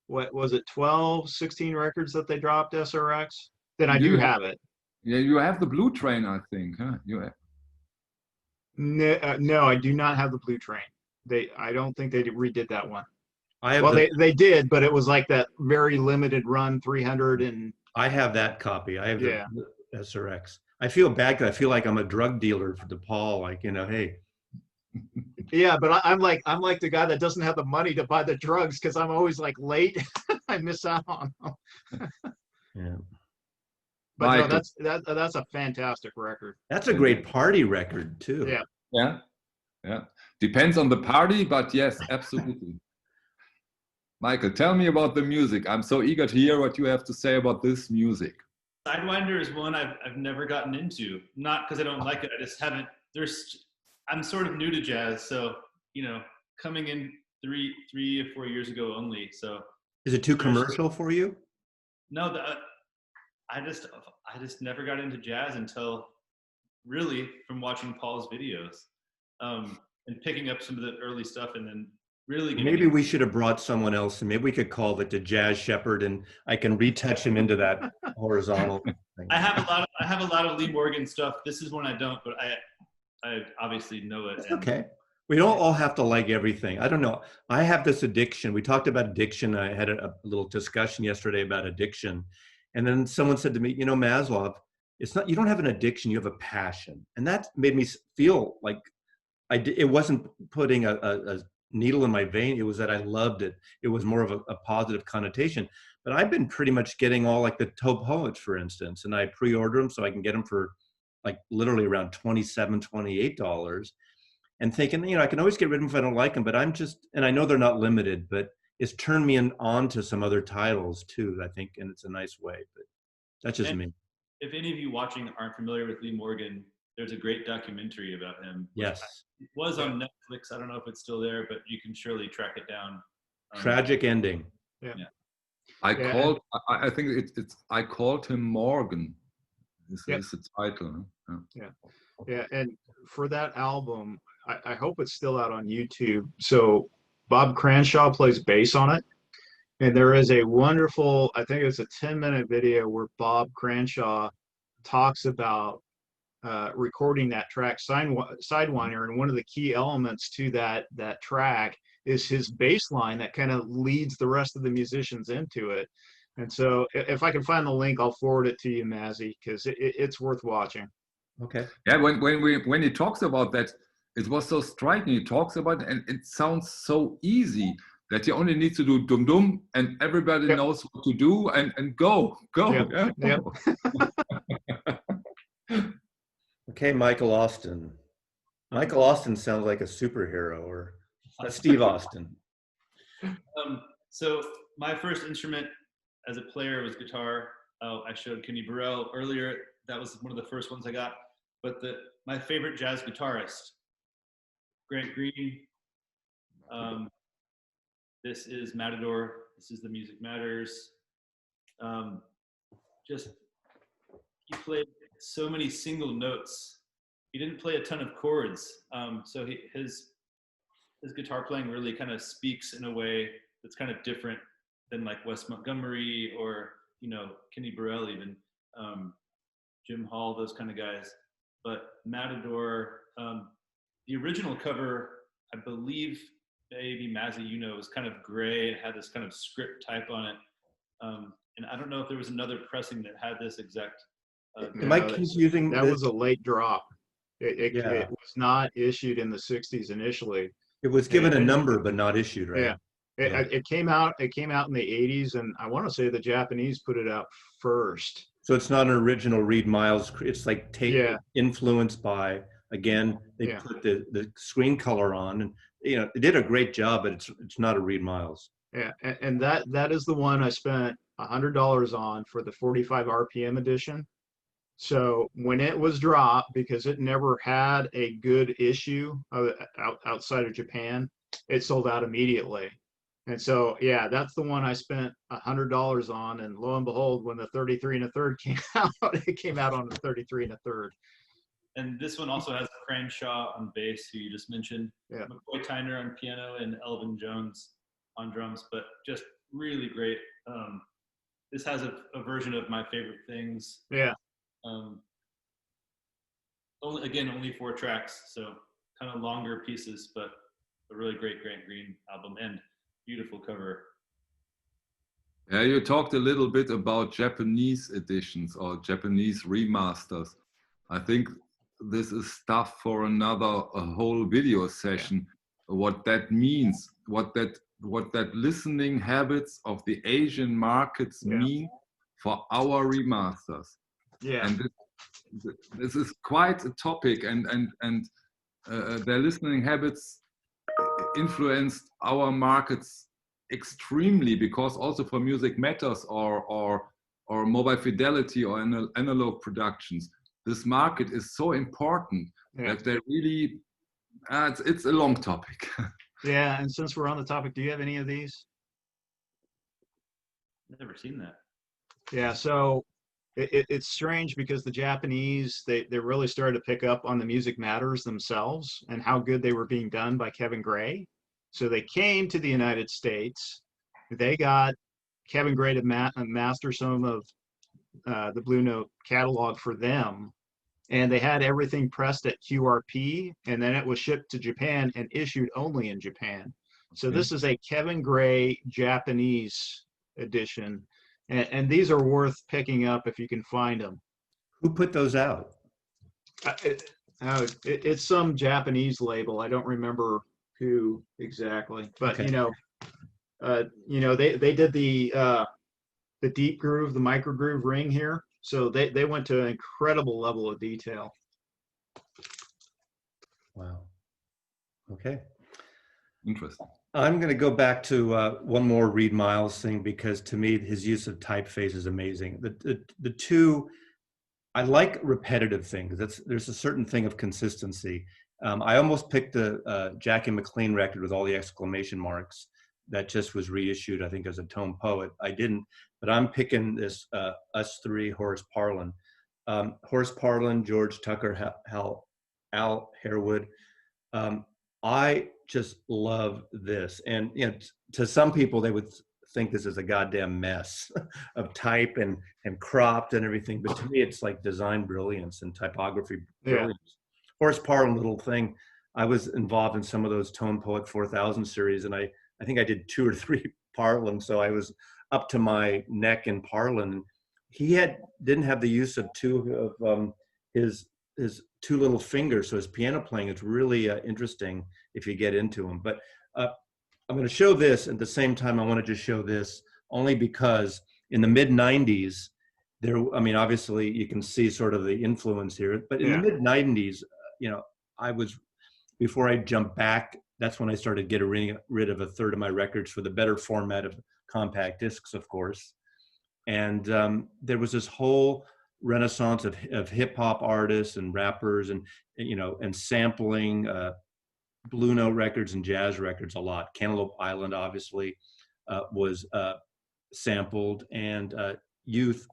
what was it, 12, 16 records that they dropped SRX, then I do have it. Yeah, you have the Blue Train, I think, huh? You have. No, I do not have the Blue Train. I don't think they redid that one. They did, but it was like that very limited run, 300 and. I have that copy. I have the SRX. I feel bad because I feel like I'm a drug dealer for DePaul. Like, hey. Yeah, but I'm like the guy that doesn't have the money to buy the drugs because I'm always like late. I miss out on them. Yeah. But no, that's a fantastic record. That's a great party record too. Yeah. Depends on the party, but yes, absolutely. Michael, tell me about the music. I'm so eager to hear what you have to say about this music. Sidewinder is one I've never gotten into. Not because I don't like it. I just haven't. I'm sort of new to jazz, so coming in 3 or 4 years ago only. So is it too commercial for you? No, I just never got into jazz until really from watching Paul's videos, and picking up some of the early stuff, and then really. Maybe we should have brought someone else, and maybe we could call it the Jazz Shepherd, and I can retouch him into that horizontal thing. I have a lot of Lee Morgan stuff. This is one I don't, but I obviously know it. It's okay. We don't all have to like everything. I don't know. I have this addiction. We talked about addiction. I had a little discussion yesterday about addiction. And then someone said to me, Maslov, it's not, you don't have an addiction, you have a passion. And that made me feel like it wasn't putting a needle in my vein. It was that I loved it. It was more of a positive connotation. But I've been pretty much getting all like the Toe Poets, for instance, and I pre-order them so I can get them for like literally around $27, $28, and thinking, I can always get rid of them if I don't like them, but and I know they're not limited, but it's turned me on to some other titles too, I think, and it's a nice way, but that's just me. If any of you watching aren't familiar with Lee Morgan, there's a great documentary about him. Yes. It was on Netflix. I don't know if it's still there, but you can surely track it down. Tragic ending. Yeah. I think I called him Morgan. This is the title. Yeah. And for that album, I hope it's still out on YouTube. So Bob Cranshaw plays bass on it. And there is a wonderful, I think it's a 10-minute video where Bob Cranshaw talks about recording that track, Sidewinder. And one of the key elements to that track is his bass line that kind of leads the rest of the musicians into it. And so if I can find the link, I'll forward it to you, Mazzy, because it's worth watching. Okay. Yeah, when he talks about that, it was so striking. He talks about it, and it sounds so easy that he only needs to do dum dum, and everybody knows what to do, and go. Yep. Okay, Michael Austin. Michael Austin sounds like a superhero, or Steve Austin. So my first instrument as a player was guitar. I showed Kenny Burrell earlier. That was one of the first ones I got. But my favorite jazz guitarist, Grant Green. This is Matador. This is The Music Matters. He played so many single notes. He didn't play a ton of chords. So his his guitar playing really kind of speaks in a way that's kind of different than like Wes Montgomery or, you know, Kenny Burrell even, Jim Hall, those kind of guys. But Matador, the original cover, I believe, maybe Mazzy, you know, was kind of gray. It had this kind of script type on it. And I don't know if there was another pressing that had this exact. Am I confusing? That was a late drop. It Yeah. was not issued in the 60s initially. It was given a number, but not issued, right? Yeah. It came out in the 80s, and I want to say the Japanese put it out first. So it's not an original Reed Miles. It's like influenced by, again, they put the screen color on, and you know, it did a great job, but it's not a Reed Miles. Yeah, and that is the one I spent $100 on for the 45 RPM edition. So when it was dropped, because it never had a good issue outside of Japan, it sold out immediately. And so, yeah, that's the one I spent $100 on. And lo and behold, when the 33 1/3 came out, it came out on the 33 1/3. And this one also has Cranshaw on bass, who you just mentioned, McCoy Tyner on piano, and Elvin Jones on drums, but just really great. This has a version of My Favorite Things. Yeah. Only 4 tracks, so kind of longer pieces, but a really great Grant Green album and beautiful cover. Yeah, you talked a little bit about Japanese editions or Japanese remasters. I think this is stuff for a whole video session. What that means, what that listening habits of the Asian markets mean for our remasters. Yeah. And this is quite a topic, and their listening habits influenced our markets extremely, because also for Music Matters or Mobile Fidelity or analog productions, this market is so important that they really, it's a long topic. Yeah, and since we're on the topic, do you have any of these? Never seen that. Yeah, so it's strange because the Japanese, they really started to pick up on the Music Matters themselves and how good they were being done by Kevin Gray. So they came to the United States. They got Kevin Gray to master some of the Blue Note catalog for them. And they had everything pressed at QRP, and then it was shipped to Japan and issued only in Japan. So this is a Kevin Gray Japanese edition. And these are worth picking up if you can find them. Who put those out? It's some Japanese label. I don't remember who exactly, but they did the deep groove, the micro groove ring here. So they went to an incredible level of detail. Wow. Okay. Interesting. I'm going to go back to one more Reed Miles thing, because to me, his use of typeface is amazing. The two, I like repetitive things. There's a certain thing of consistency. I almost picked the Jackie McLean record with all the exclamation marks that just was reissued, I think, as a Tone Poet. I didn't, but I'm picking this Us Three, Horace Parlan. Horace Parlan, George Tucker, Al Harewood. I just love this. And you know, to some people, they would think this is a goddamn mess of type and cropped and everything. But to me, it's like design brilliance and typography brilliance. Horace Parlan, little thing. I was involved in some of those Tone Poet 4000 series, and I think I did 2 or 3 Parlan, so I was up to my neck in Parlan. He didn't have the use of 2 of his 2 little fingers, so his piano playing is really interesting if you get into him. But I'm going to show this at the same time. I want to just show this only because in the mid 90s, I mean, obviously you can see sort of the influence here, but in the mid 90s, before I jumped back, that's when I started getting rid of 1/3 of my records for the better format of compact discs, of course. And there was this whole renaissance of hip hop artists and rappers and sampling Blue Note records and jazz records a lot. Cantaloupe Island obviously was sampled, and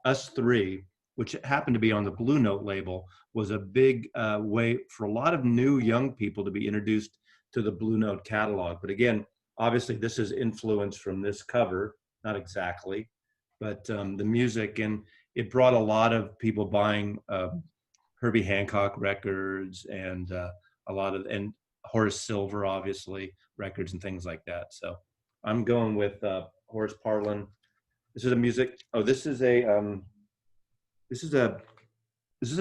Us Three, which happened to be on the Blue Note label, was a big way for a lot of new young people to be introduced to the Blue Note catalog. But again, obviously this is influence from this cover, not exactly, but the music, and it brought a lot of people buying Herbie Hancock records and and Horace Silver, obviously, records and things like that. So I'm going with Horace Parlan. This is a music. Oh, this is a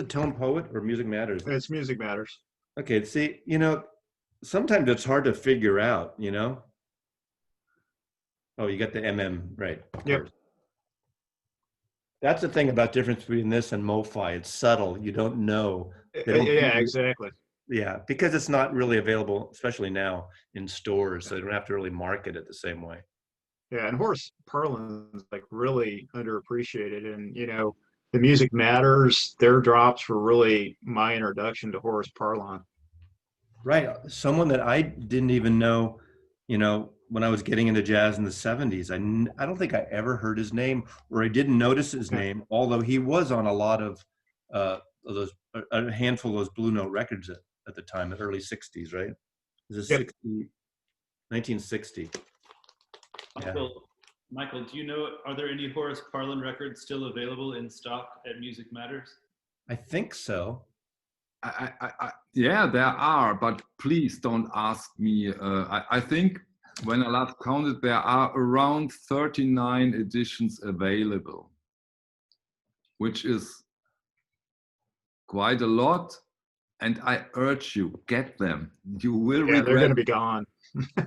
Tone Poet or Music Matters? It's Music Matters. Okay, see, you know, sometimes it's hard to figure out, you know? Oh, you got the MM, right. Yep. That's the thing about difference between this and MoFi. It's subtle. You don't know. Yeah, exactly. Yeah, because it's not really available, especially now, in stores, so they don't have to really market it the same way. Yeah, and Horace Parlan's like really underappreciated, and you know, the Music Matters, their drops were really my introduction to Horace Parlan. Right, someone that I didn't even know, you know, when I was getting into jazz in the 70s. I don't think I ever heard his name, or I didn't notice his name, although he was on a lot of those, a handful of those Blue Note records at the time, the early 60s, right? It was 1960. Yeah. Michael, do you know, are there any Horace Parlan records still available in stock at Music Matters? I think so. Yeah, there are, but please don't ask me. I think when I last counted, there are around 39 editions available, which is quite a lot. And I urge you, get them. You will regret. They're going to be gone.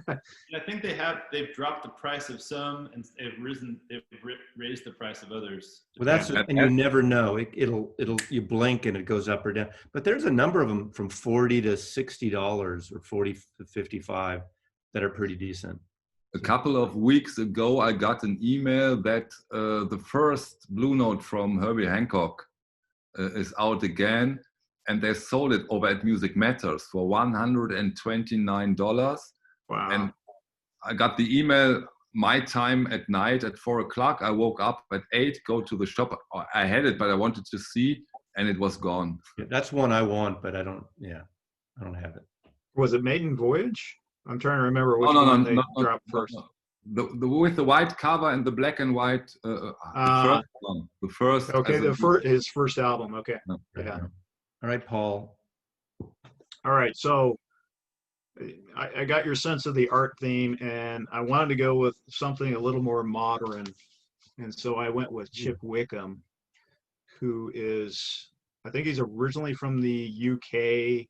I think they've dropped the price of some, and they've raised the price of others. Well, that's and you never know. It'll you blink and it goes up or down. But there's a number of them from $40 to $60 or $40 to $55 that are pretty decent. A couple of weeks ago, I got an email that the first Blue Note from Herbie Hancock is out again, and they sold it over at Music Matters for $129. Wow. And I got the email my time at night at 4 o'clock. I woke up at 8, go to the shop. I had it, but I wanted to see, and it was gone. Yeah, that's one I want, but I don't have it. Was it Maiden Voyage? I'm trying to remember which one they dropped first. The with the white cover and the black and white first one. The first. Okay, his first album. Okay. Yeah. All right, Paul. All right, so I got your sense of the art theme, and I wanted to go with something a little more modern, and so I went with Chip Wickham, who is, I think he's originally from the UK,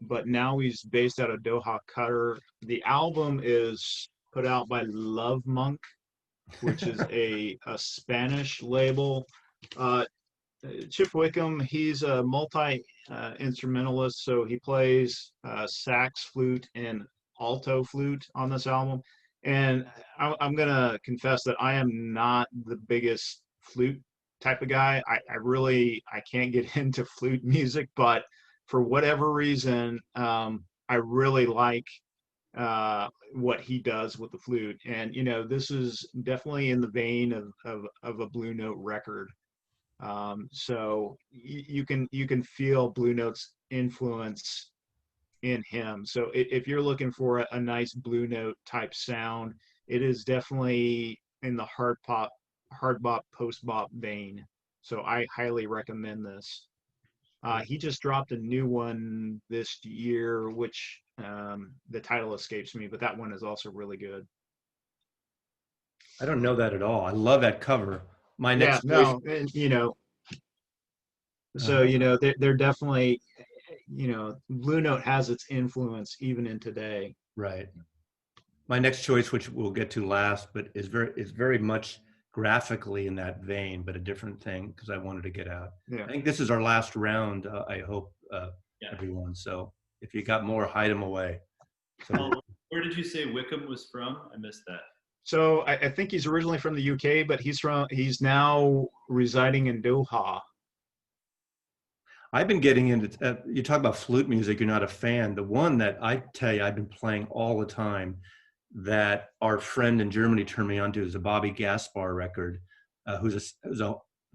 but now he's based out of Doha, Qatar. The album is put out by Love Monk, which is a Spanish label. Chip Wickham, he's a multi-instrumentalist, so he plays sax, flute, and alto flute on this album. And I'm going to confess that I am not the biggest flute type of guy. I can't get into flute music, but for whatever reason, I really like what he does with the flute. And, you know, this is definitely in the vein of a Blue Note record. So you can feel Blue Note's influence in him. So if you're looking for a nice Blue Note type sound, it is definitely in the hard bop, post bop vein. So I highly recommend this. He just dropped a new one this year, which the title escapes me, but that one is also really good. I don't know that at all. I love that cover. My next and you know, so you know, they're definitely, you know, Blue Note has its influence even in today. Right. My next choice, which we'll get to last, but is very much graphically in that vein, but a different thing because I wanted to get out. Yeah. I think this is our last round. I hope everyone. So if you got more, hide them away. So, where did you say Wickham was from? I missed that. So I think he's originally from the UK, but he's now residing in Doha. I've been getting into, you talk about flute music, you're not a fan. The one that I tell you I've been playing all the time that our friend in Germany turned me on to is a Bobby Gaspar record, who's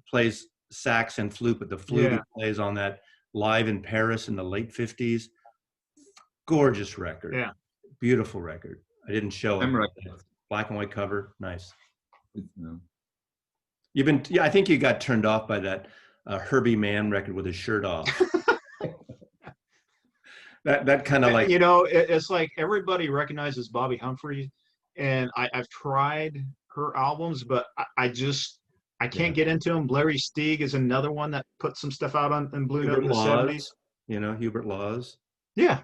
plays sax and flute, but the flute he plays on that live in Paris in the late 50s. Gorgeous record. Yeah. Beautiful record. I didn't show it. Records. Black and white cover. Nice. No. Yeah, I think you got turned off by that Herbie Mann record with his shirt off. that kind of like, you know, it's like everybody recognizes Bobby Humphrey, and I've tried her albums, but I can't get into them. Larry Steig is another one that put some stuff out in Blue Note in the 70s. You know, Hubert Laws. Yeah.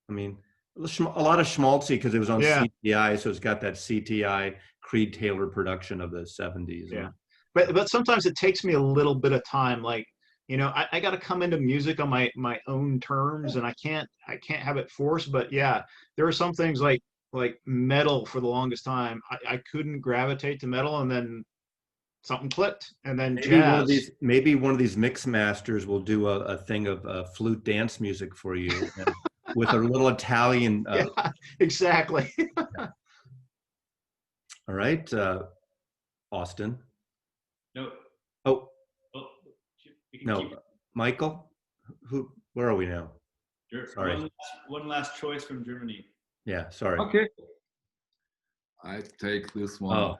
I mean, a lot of schmaltzy because it was on CTI, so it's got that CTI Creed Taylor production of the 70s. Yeah. But sometimes it takes me a little bit of time. Like, you know, I got to come into music on my own terms, and I can't have it forced. But yeah, there are some things like metal for the longest time. I couldn't gravitate to metal, and then something clicked, and then jazz. Maybe one of these mix masters will do a thing of flute dance music for you with a little Italian. Yeah, exactly. All right, Austin. No. Oh. No. Michael. Where are we now? Sorry. One last choice from Germany. Yeah. Sorry. Okay. I take this one. Oh.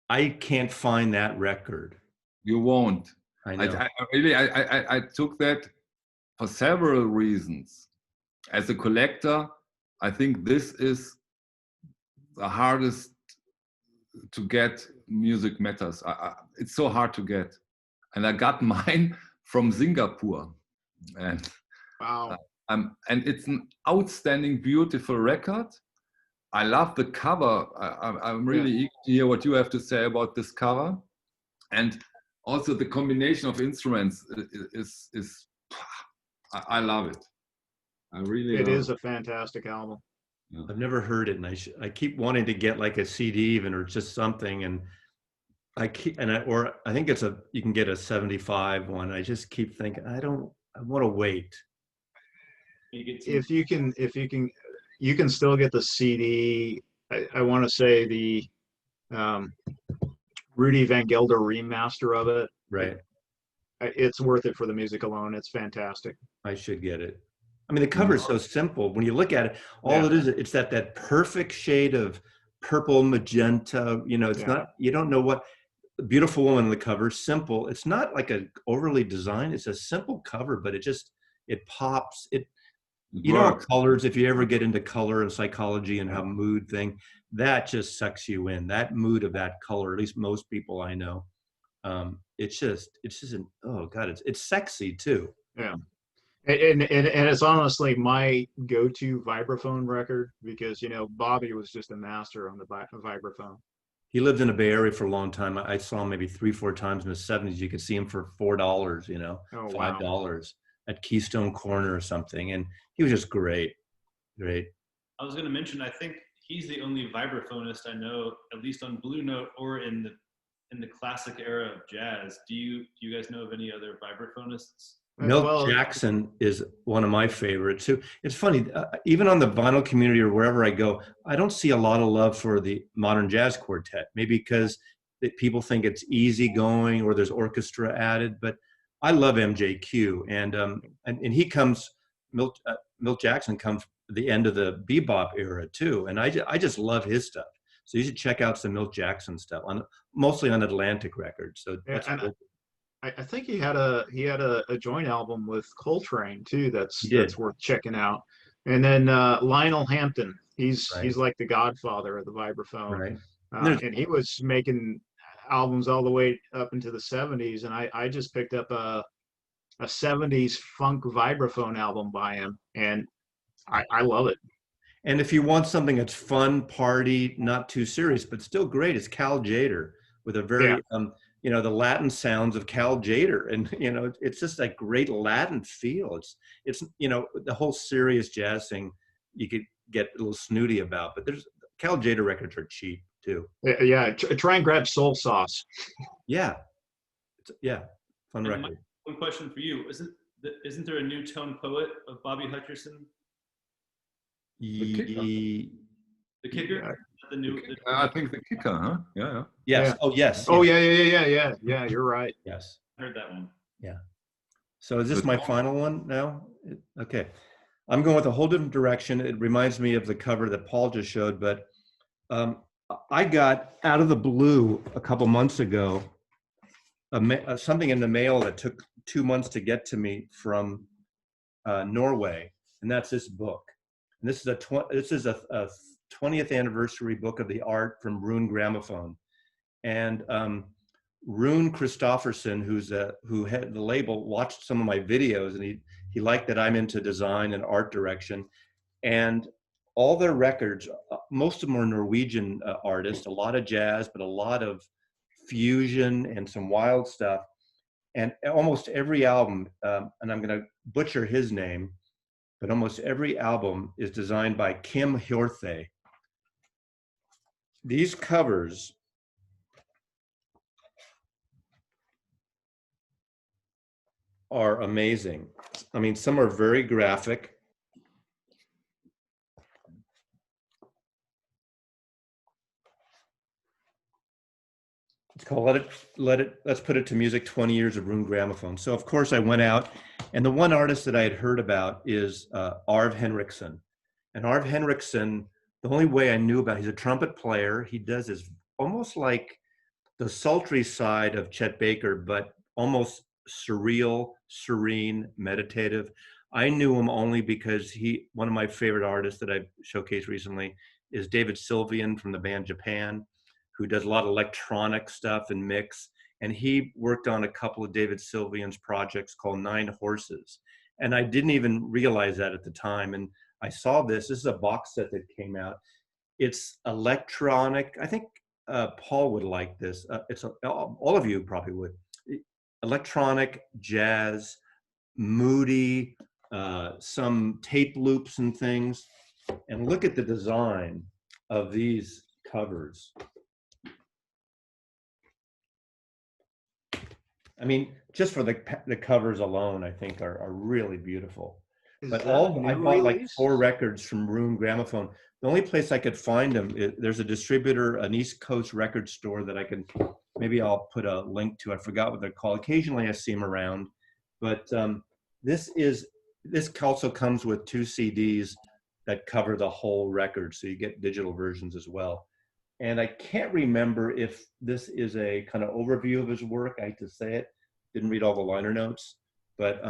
I can't find that record. You won't. I know. I took that for several reasons. As a collector, I think this is the hardest to get. Music Matters. It's so hard to get, and I got mine from Singapore, and wow. And it's an outstanding, beautiful record. I love the cover. I'm really eager to hear what you have to say about this cover, and also the combination of instruments is I love it. I really. It is a fantastic album. Yeah. I've never heard it, and I keep wanting to get like a CD even or just something, and I think it's you can get a 75 one. I just keep thinking I want to wait. If you can, you can still get the CD. I want to say the Rudy Van Gelder remaster of it. Right. It's worth it for the music alone. It's fantastic. I should get it. I mean, the cover is so simple. When you look at it, all it is, it's that perfect shade of purple, magenta. You know, it's not, you don't know what. Beautiful woman on the cover, simple. It's not like a overly designed. It's a simple cover, but it pops. You know, colors. If you ever get into color and psychology and how mood thing, that just sucks you in. That mood of that color. At least most people I know. It's just oh god, it's sexy too. Yeah. And it's honestly my go-to vibraphone record because, you know, Bobby was just a master on the vibraphone. He lived in the Bay Area for a long time. I saw him maybe 3-4 times in the 70s. You could see him for $4, you know, $5 at Keystone Corner or something. And he was just great. Great. I was going to mention, I think he's the only vibraphonist I know, at least on Blue Note or in the classic era of jazz. Do you guys know of any other vibraphonists? Milt Jackson is one of my favorites too. It's funny, even on the vinyl community or wherever I go, I don't see a lot of love for the modern jazz quartet. Maybe because people think it's easygoing or there's orchestra added. But I love MJQ, and he comes. Milt Jackson comes at the end of the bebop era too, and I just love his stuff. So you should check out some Milt Jackson stuff mostly on Atlantic Records. So that's cool. I think he had a joint album with Coltrane too. That's worth checking out. And then Lionel Hampton, he's like the godfather of the vibraphone. Right. And he was making albums all the way up into the 70s. And I just picked up a 70s funk vibraphone album by him, and I love it. And if you want something that's fun, party, not too serious, but still great, it's Cal Tjader with a very you know, the Latin sounds of Cal Tjader, and you know, it's just a great Latin feel. It's you know, the whole serious jazz thing you could get a little snooty about, but there's Cal Tjader records are cheap too. Yeah, try and grab Soul Sauce. Yeah, fun record. One question for you: isn't there a new tone poet of Bobby Hutcherson? The kicker. Yeah. I think the kicker, huh? Yeah. Yes. Yeah. Oh, yes. Oh, yeah. You're right. Yes. I heard that one. Yeah. So is this my final one now? Okay. I'm going with a whole different direction. It reminds me of the cover that Paul just showed, but I got out of the blue a couple months ago something in the mail that took 2 months to get to me from Norway, and that's this book. And this is a 20th anniversary book of the art from Rune Grammofon. And Rune Kristofferson, who had the label, watched some of my videos, and he liked that I'm into design and art direction. And all their records, most of them are Norwegian artists, a lot of jazz, but a lot of fusion and some wild stuff. And almost every album, and I'm going to butcher his name, but almost every album is designed by Kim Hjorthe. These covers are amazing. I mean, some are very graphic. It's called Let's Put It to Music, 20 Years of Rune Grammofon. So of course I went out, and the one artist that I had heard about is Arve Henriksen. And Arve Henriksen, the only way I knew about, he's a trumpet player. He does this almost like the sultry side of Chet Baker, but almost surreal, serene, meditative. I knew him only because one of my favorite artists that I've showcased recently is David Sylvian from the band Japan, who does a lot of electronic stuff and mix. And he worked on a couple of David Sylvian's projects called 9 Horses. And I didn't even realize that at the time. And I saw this is a box set that came out. It's electronic. I think Paul would like this. All of you probably would. Electronic, jazz, moody, some tape loops and things. And look at the design of these covers. I mean, just for the covers alone, I think are really beautiful. But I bought like 4 records from Rune Grammofon. The only place I could find them, there's a distributor, an East Coast record store that maybe I'll put a link to. I forgot what they're called. Occasionally I see them around, but this also comes with 2 CDs that cover the whole record, so you get digital versions as well. And I can't remember if this is a kind of overview of his work. I hate to say it, didn't read all the liner notes, but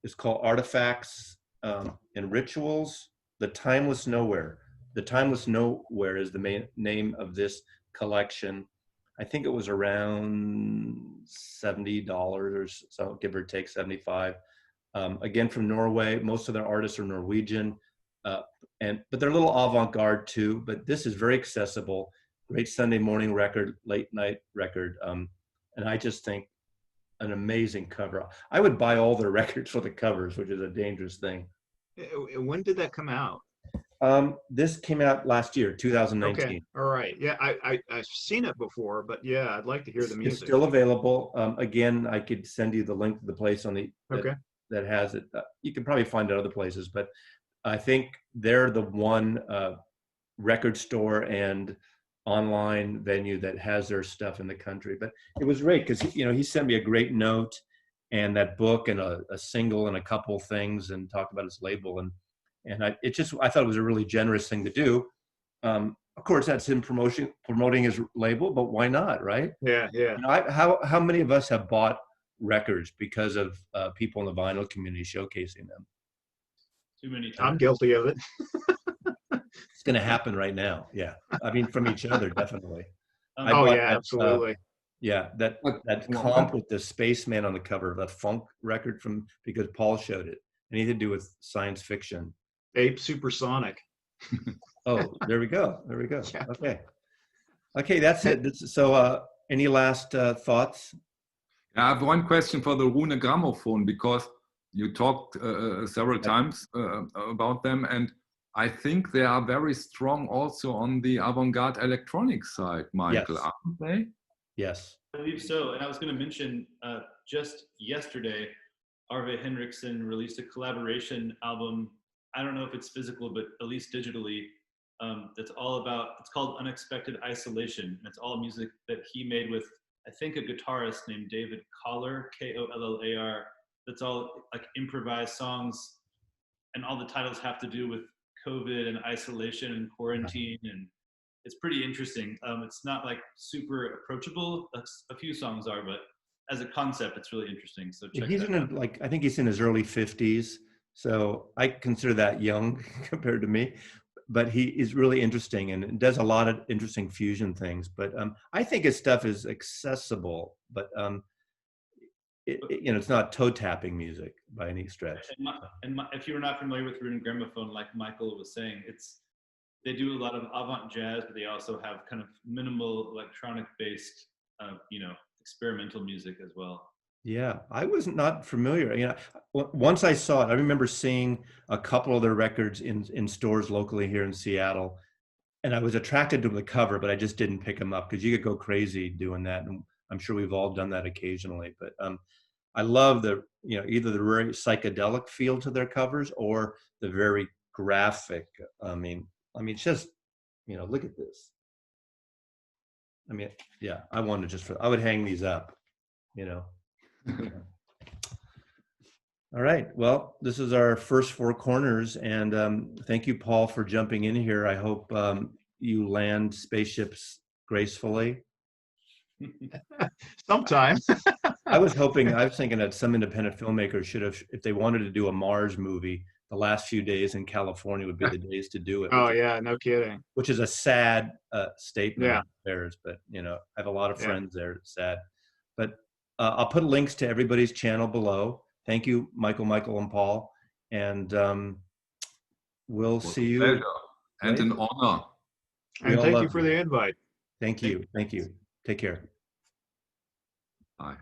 it's called Artifacts and Rituals, The Timeless Nowhere. The Timeless Nowhere is the main name of this collection. I think it was around $70 or so, give or take 75. Again, from Norway. Most of their artists are Norwegian. But they're a little avant-garde too, but this is very accessible, great Sunday morning record, late night record. And I just think an amazing cover. I would buy all their records for the covers, which is a dangerous thing. When did that come out? This came out last year, 2019. Okay, all right. Yeah, I've seen it before, but yeah, I'd like to hear the music. It's still available. Again, I could send you the link to the place that has it. You can probably find it other places, but I think they're the one record store and online venue that has their stuff in the country. But it was great because he sent me a great note and that book and a single and a couple things and talked about his label and I thought it was a really generous thing to do. Of course, that's him promoting his label, but why not, right? Yeah. How many of us have bought records because of people in the vinyl community showcasing them? Too many times. I'm guilty of it. It's going to happen right now. Yeah. I mean, from each other, definitely. Absolutely. That comp with the spaceman on the cover, that funk record because Paul showed it. Anything to do with science fiction. Ape Supersonic. Oh, there we go. Yeah. Okay, that's it. So any last thoughts? I have one question for the Rune Grammofon, because you talked several times about them, and I think they are very strong also on the avant-garde electronic side, Michael, yes. Aren't they? Yes. I believe so. And I was going to mention just yesterday, Arve Henriksen released a collaboration album. I don't know if it's physical, but at least digitally. It's called Unexpected Isolation. And it's all music that he made with, I think, a guitarist named David Kollar, Kollar. That's all like improvised songs and all the titles have to do with COVID and isolation and quarantine, and it's pretty interesting. It's not like super approachable. A few songs are, but as a concept, it's really interesting. So check he's that in out. I think he's in his early 50s. So I consider that young compared to me, but he is really interesting and does a lot of interesting fusion things. But I think his stuff is accessible, but it's not toe tapping music by any stretch. If you were not familiar with Rune Grammofon, like Michael was saying, they do a lot of avant jazz, but they also have kind of minimal electronic based, experimental music as well. Yeah, I was not familiar. Once I saw it, I remember seeing a couple of their records in stores locally here in Seattle, and I was attracted to the cover, but I just didn't pick them up because you could go crazy doing that, and I'm sure we've all done that occasionally. But I love either the very psychedelic feel to their covers or the very graphic. I mean, it's just, look at this. I mean, yeah, I would hang these up, All right. Well, this is our first four corners, and thank you, Paul, for jumping in here. I hope you land spaceships gracefully. Sometimes. I was thinking that some independent filmmakers should have, if they wanted to do a Mars movie, the last few days in California would be the days to do it. Oh yeah, no kidding. Which is a sad statement Yeah. of theirs, but I have a lot of friends there. It's sad, but I'll put links to everybody's channel below. Thank you, Michael, and Paul, and we'll see you. Pleasure and an honor. And thank you for the invite. Thank you. Take care. Bye.